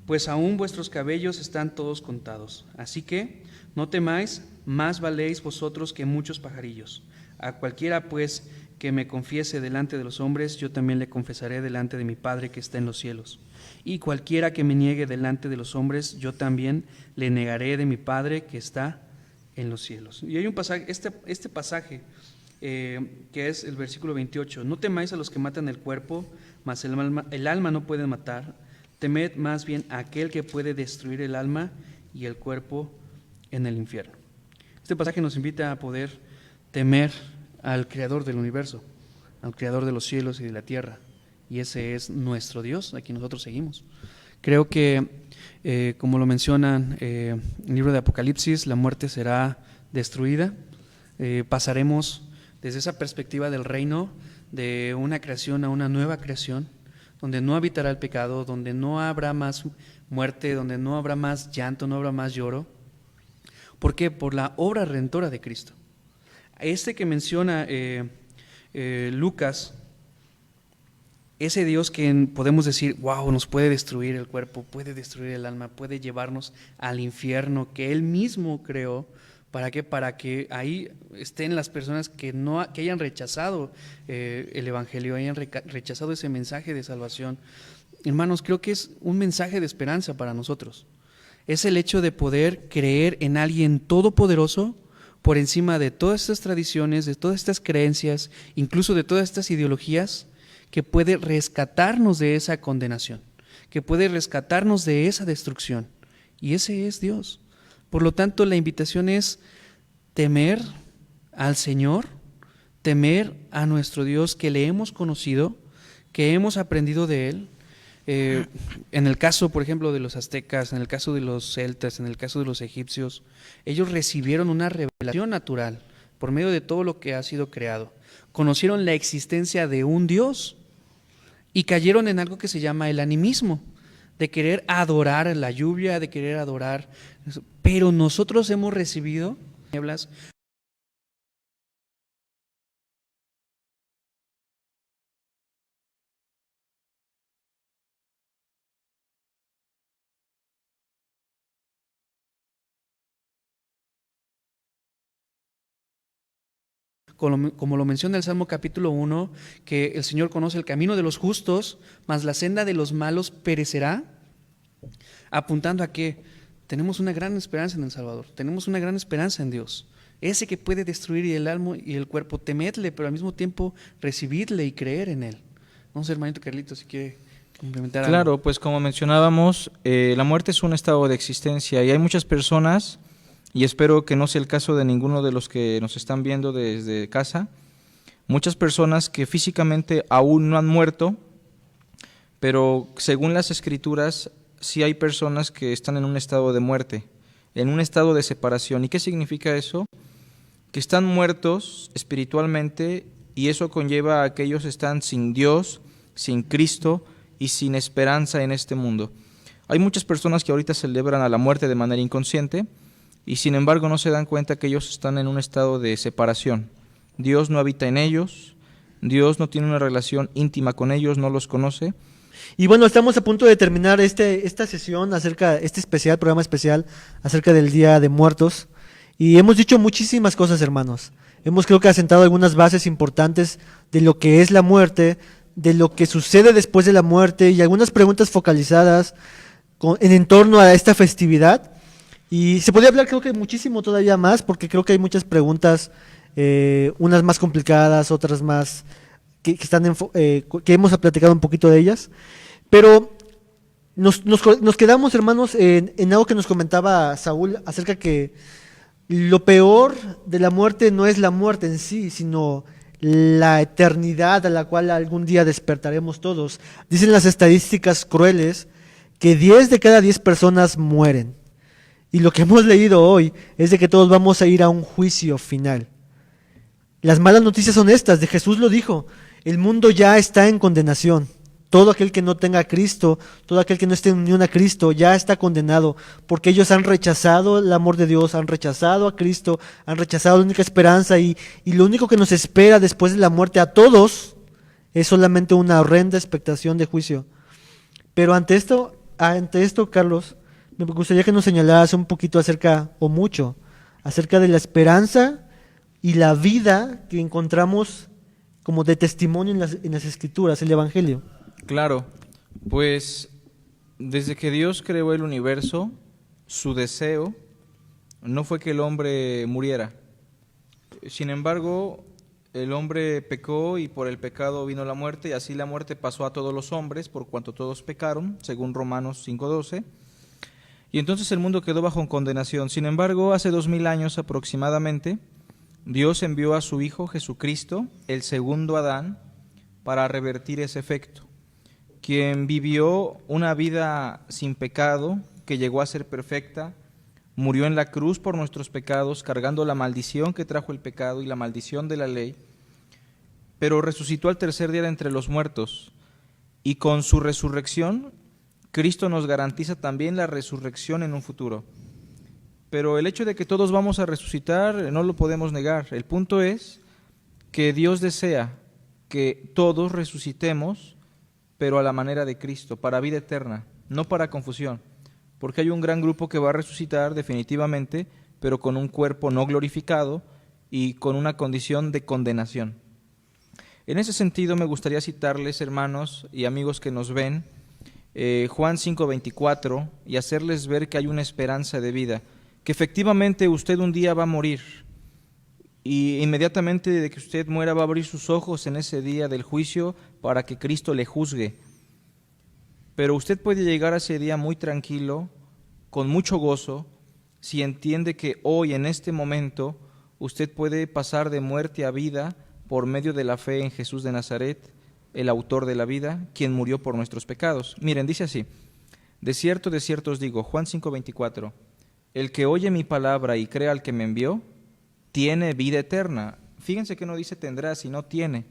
Pues aún vuestros cabellos están todos contados. Así que, no temáis, más valéis vosotros que muchos pajarillos. A cualquiera, pues, que me confiese delante de los hombres, yo también le confesaré delante de mi Padre que está en los cielos. Y cualquiera que me niegue delante de los hombres, yo también le negaré de mi Padre que está en los cielos. Y hay un pasaje, este pasaje, que es el versículo 28, no temáis a los que matan el cuerpo, mas el alma no pueden matar, temed más bien a aquel que puede destruir el alma y el cuerpo en el infierno. Este pasaje nos invita a poder temer al Creador del universo, al Creador de los cielos y de la tierra, y ese es nuestro Dios, a quien nosotros seguimos. Creo que, como lo mencionan el libro de Apocalipsis, la muerte será destruida. Pasaremos desde esa perspectiva del reino, de una creación a una nueva creación, donde no habitará el pecado, donde no habrá más muerte, donde no habrá más llanto, no habrá más lloro. ¿Por qué? Por la obra redentora de Cristo. Este que menciona Lucas, ese Dios que podemos decir, wow, nos puede destruir el cuerpo, puede destruir el alma, puede llevarnos al infierno que Él mismo creó. ¿Para qué? Para que ahí estén las personas que hayan rechazado el Evangelio, hayan rechazado ese mensaje de salvación. Hermanos, creo que es un mensaje de esperanza para nosotros. Es el hecho de poder creer en alguien todopoderoso por encima de todas estas tradiciones, de todas estas creencias, incluso de todas estas ideologías, que puede rescatarnos de esa condenación, que puede rescatarnos de esa destrucción. Y ese es Dios. Por lo tanto, la invitación es temer al Señor, temer a nuestro Dios que le hemos conocido, que hemos aprendido de Él. En el caso, por ejemplo, de los aztecas, en el caso de los celtas, en el caso de los egipcios, ellos recibieron una revelación natural por medio de todo lo que ha sido creado. Conocieron la existencia de un Dios y cayeron en algo que se llama el animismo, de querer adorar la lluvia, de querer adorar. Pero nosotros hemos recibido nieblas como lo menciona el Salmo capítulo 1, que el Señor conoce el camino de los justos, mas la senda de los malos perecerá, apuntando a que tenemos una gran esperanza en el Salvador, tenemos una gran esperanza en Dios, ese que puede destruir el alma y el cuerpo, temedle, pero al mismo tiempo recibirle y creer en Él. No sé, hermanito Carlito, si quiere complementar algo. Claro, pues como mencionábamos, la muerte es un estado de existencia y hay muchas personas, y espero que no sea el caso de ninguno de los que nos están viendo desde casa, muchas personas que físicamente aún no han muerto, pero según las Escrituras sí hay personas que están en un estado de muerte, en un estado de separación. ¿Y qué significa eso? Que están muertos espiritualmente, y eso conlleva a que ellos están sin Dios, sin Cristo y sin esperanza en este mundo. Hay muchas personas que ahorita celebran a la muerte de manera inconsciente y sin embargo no se dan cuenta que ellos están en un estado de separación. Dios no habita en ellos, Dios no tiene una relación íntima con ellos, no los conoce. Y bueno, estamos a punto de terminar esta sesión programa especial acerca del Día de Muertos. Y hemos dicho muchísimas cosas, hermanos. Hemos creo que asentado algunas bases importantes de lo que es la muerte, de lo que sucede después de la muerte y algunas preguntas focalizadas en torno a esta festividad. Y se podría hablar creo que muchísimo todavía más, porque creo que hay muchas preguntas, unas más complicadas, otras más que hemos platicado un poquito de ellas. Pero nos quedamos, hermanos, en algo que nos comentaba Saúl acerca que lo peor de la muerte no es la muerte en sí, sino la eternidad a la cual algún día despertaremos todos. Dicen las estadísticas crueles que 10 de cada 10 personas mueren. Y lo que hemos leído hoy es de que todos vamos a ir a un juicio final. Las malas noticias son estas, de Jesús lo dijo, el mundo ya está en condenación. Todo aquel que no tenga a Cristo, todo aquel que no esté en unión a Cristo, ya está condenado, porque ellos han rechazado el amor de Dios, han rechazado a Cristo, han rechazado la única esperanza, y lo único que nos espera después de la muerte a todos es solamente una horrenda expectación de juicio. Pero ante esto, Carlos, me gustaría que nos señalaras un poquito acerca de la esperanza y la vida que encontramos como de testimonio en las Escrituras, el Evangelio. Claro, pues desde que Dios creó el universo, su deseo no fue que el hombre muriera. Sin embargo, el hombre pecó y por el pecado vino la muerte, y así la muerte pasó a todos los hombres por cuanto todos pecaron, según Romanos 5:12. Y entonces el mundo quedó bajo condenación. Sin embargo, hace 2000 años aproximadamente, Dios envió a su Hijo Jesucristo, el segundo Adán, para revertir ese efecto, quien vivió una vida sin pecado, que llegó a ser perfecta, murió en la cruz por nuestros pecados, cargando la maldición que trajo el pecado y la maldición de la ley, pero resucitó al tercer día de entre los muertos, y con su resurrección, Cristo nos garantiza también la resurrección en un futuro. Pero el hecho de que todos vamos a resucitar no lo podemos negar. El punto es que Dios desea que todos resucitemos, pero a la manera de Cristo, para vida eterna, no para confusión, porque hay un gran grupo que va a resucitar definitivamente, pero con un cuerpo no glorificado y con una condición de condenación. En ese sentido me gustaría citarles, hermanos y amigos que nos ven, Juan 5:24, y hacerles ver que hay una esperanza de vida, que efectivamente usted un día va a morir, y inmediatamente de que usted muera va a abrir sus ojos en ese día del juicio para que Cristo le juzgue. Pero usted puede llegar a ese día muy tranquilo, con mucho gozo, si entiende que hoy, en este momento, usted puede pasar de muerte a vida por medio de la fe en Jesús de Nazaret, el autor de la vida, quien murió por nuestros pecados. Miren, dice así: de cierto os digo, Juan 5:24, el que oye mi palabra y crea al que me envió, tiene vida eterna. Fíjense que no dice tendrá, sino tiene,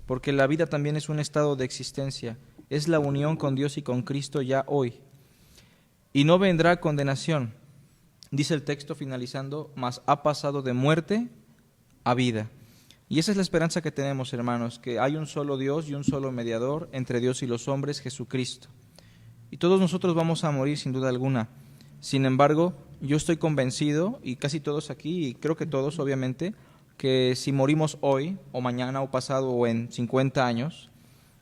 porque la vida también es un estado de existencia, es la unión con Dios y con Cristo ya hoy. Y no vendrá condenación, dice el texto finalizando, mas ha pasado de muerte a vida. Y esa es la esperanza que tenemos, hermanos, que hay un solo Dios y un solo mediador entre Dios y los hombres, Jesucristo. Y todos nosotros vamos a morir sin duda alguna. Sin embargo, yo estoy convencido, y casi todos aquí, y creo que todos obviamente, que si morimos hoy, o mañana, o pasado, o en 50 años,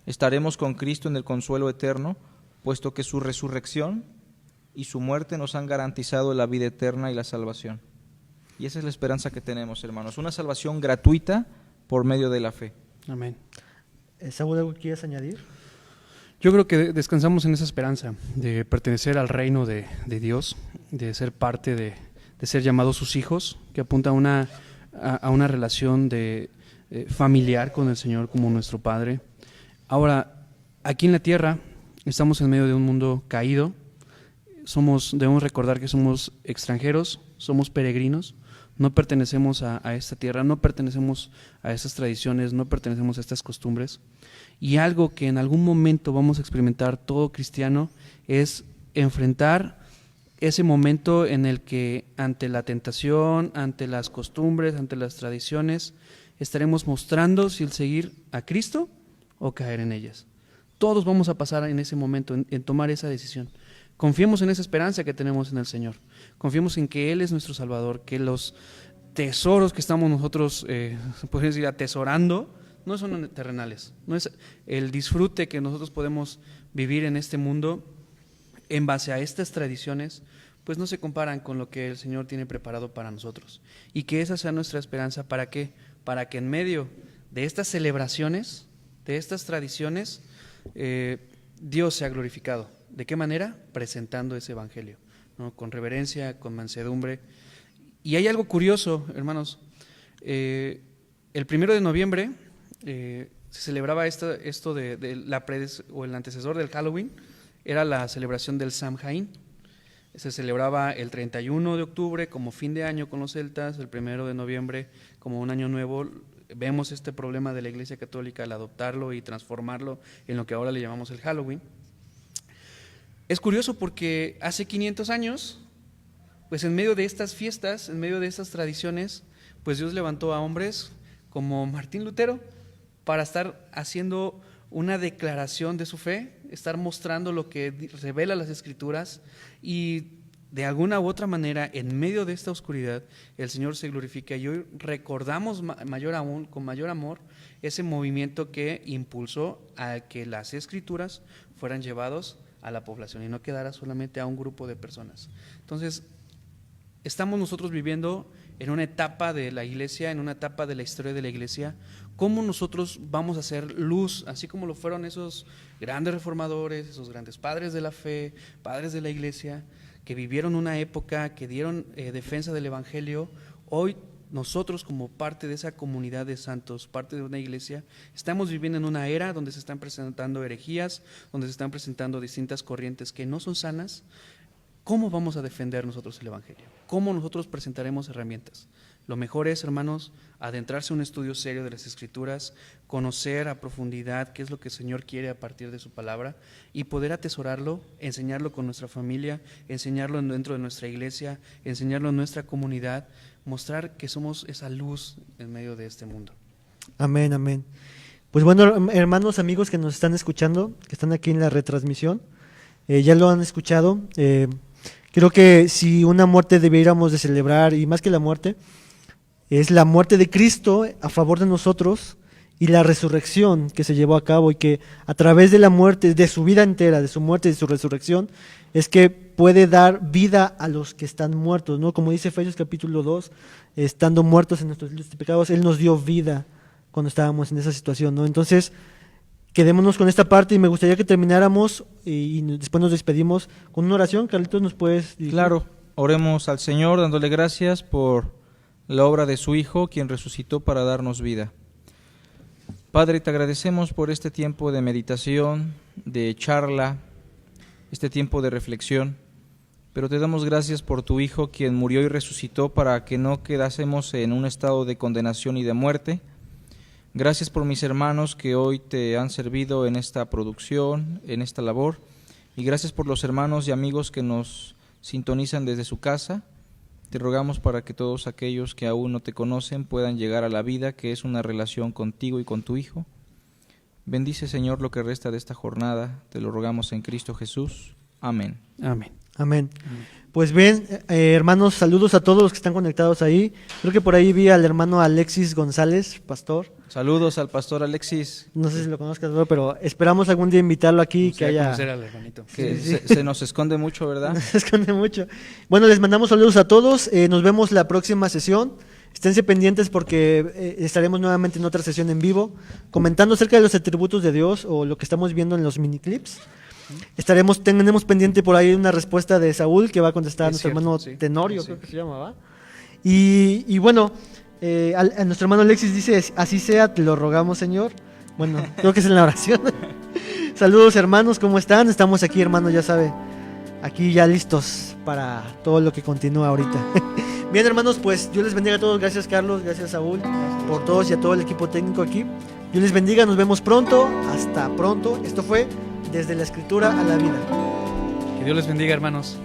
estaremos con Cristo en el consuelo eterno, puesto que su resurrección y su muerte nos han garantizado la vida eterna y la salvación. Y esa es la esperanza que tenemos, hermanos, una salvación gratuita por medio de la fe. Amén. Saúl, ¿algo quieres añadir? Yo creo que descansamos en esa esperanza de pertenecer al reino de Dios, de ser parte de ser llamados sus hijos, que apunta a una relación de familiar con el Señor como nuestro Padre. Ahora, aquí en la tierra estamos en medio de un mundo caído. Debemos recordar que somos extranjeros, somos peregrinos, no pertenecemos a esta tierra, no pertenecemos a estas tradiciones, no pertenecemos a estas costumbres. Y algo que en algún momento vamos a experimentar todo cristiano es enfrentar ese momento en el que ante la tentación, ante las costumbres, ante las tradiciones, estaremos mostrando si el seguir a Cristo o caer en ellas. Todos vamos a pasar en ese momento, en tomar esa decisión. Confiemos en esa esperanza que tenemos en el Señor. Confiemos en que Él es nuestro Salvador, que los tesoros que estamos nosotros, se puede decir, atesorando, no son terrenales. No es el disfrute que nosotros podemos vivir en este mundo en base a estas tradiciones, pues no se comparan con lo que el Señor tiene preparado para nosotros. Y que esa sea nuestra esperanza. ¿Para qué? Para que en medio de estas celebraciones, de estas tradiciones, Dios sea glorificado. ¿De qué manera? Presentando ese evangelio, ¿no? Con reverencia, con mansedumbre. Y hay algo curioso, hermanos. El 1 de noviembre se celebraba esto de o el antecesor del Halloween, era la celebración del Samhain. Se celebraba el 31 de octubre como fin de año con los celtas, el 1 de noviembre como un año nuevo. Vemos este problema de la Iglesia Católica al adoptarlo y transformarlo en lo que ahora le llamamos el Halloween. Es curioso porque hace 500 años, pues en medio de estas fiestas, en medio de estas tradiciones, pues Dios levantó a hombres como Martín Lutero para estar haciendo una declaración de su fe, estar mostrando lo que revela las Escrituras, y de alguna u otra manera, en medio de esta oscuridad, el Señor se glorifica y hoy recordamos con mayor amor ese movimiento que impulsó a que las Escrituras fueran llevados a la población y no quedara solamente a un grupo de personas. Entonces, estamos nosotros viviendo en una etapa de la Iglesia, en una etapa de la historia de la Iglesia, cómo nosotros vamos a hacer luz, así como lo fueron esos grandes reformadores, esos grandes padres de la fe, padres de la Iglesia, que vivieron una época, que dieron defensa del Evangelio. Hoy nosotros, como parte de esa comunidad de santos, parte de una iglesia, estamos viviendo en una era donde se están presentando herejías, donde se están presentando distintas corrientes que no son sanas. ¿Cómo vamos a defender nosotros el Evangelio? ¿Cómo nosotros presentaremos herramientas? Lo mejor es, hermanos, adentrarse en un estudio serio de las Escrituras, conocer a profundidad qué es lo que el Señor quiere a partir de su palabra y poder atesorarlo, enseñarlo con nuestra familia, enseñarlo dentro de nuestra iglesia, enseñarlo en nuestra comunidad, mostrar que somos esa luz en medio de este mundo. Amén, amén. Pues bueno, hermanos, amigos que nos están escuchando, que están aquí en la retransmisión, ya lo han escuchado. Creo que si una muerte debiéramos de celebrar, y más que la muerte, es la muerte de Cristo a favor de nosotros y la resurrección que se llevó a cabo, y que a través de la muerte, de su vida entera, de su muerte y de su resurrección, es que puede dar vida a los que están muertos, ¿no? Como dice Efesios capítulo 2, estando muertos en nuestros pecados, Él nos dio vida cuando estábamos en esa situación, ¿no? Entonces, quedémonos con esta parte y me gustaría que termináramos y después nos despedimos con una oración. Carlitos, ¿nos puedes dirigir? Claro, oremos al Señor dándole gracias por la obra de su Hijo, quien resucitó para darnos vida. Padre, te agradecemos por este tiempo de meditación, de charla, este tiempo de reflexión, pero te damos gracias por tu Hijo, quien murió y resucitó para que no quedásemos en un estado de condenación y de muerte. Gracias por mis hermanos que hoy te han servido en esta producción, en esta labor, y gracias por los hermanos y amigos que nos sintonizan desde su casa. Te rogamos para que todos aquellos que aún no te conocen puedan llegar a la vida, que es una relación contigo y con tu Hijo. Bendice, Señor, lo que resta de esta jornada. Te lo rogamos en Cristo Jesús. Amén. Amén. Amén. Pues bien, hermanos, saludos a todos los que están conectados ahí. Creo que por ahí vi al hermano Alexis González, pastor. Saludos al pastor Alexis, No sé si lo conozcas, pero esperamos algún día invitarlo aquí, que haya... conocer al hermanito. que Sí. se nos esconde mucho, ¿verdad? Se esconde mucho. Bueno, les mandamos saludos a todos. Nos vemos la próxima sesión. Esténse pendientes porque estaremos nuevamente en otra sesión en vivo, comentando acerca de los atributos de Dios o lo que estamos viendo en los miniclips. Tenemos pendiente por ahí una respuesta de Saúl que va a contestar a Es nuestro cierto, hermano sí. Tenorio, Sí. creo que se llamaba. Y bueno, a nuestro hermano Alexis dice, así sea, te lo rogamos, Señor. Bueno, creo que es en la oración. Saludos, hermanos, ¿cómo están? Estamos aquí, hermano, ya sabe, aquí ya listos para todo lo que continúa ahorita. Bien, hermanos, pues Dios les bendiga a todos. Gracias, Carlos, gracias, Saúl, por todos y a todo el equipo técnico aquí. Dios les bendiga, nos vemos pronto. Hasta pronto. Esto fue Desde la Escritura a la Vida. Que Dios les bendiga, hermanos.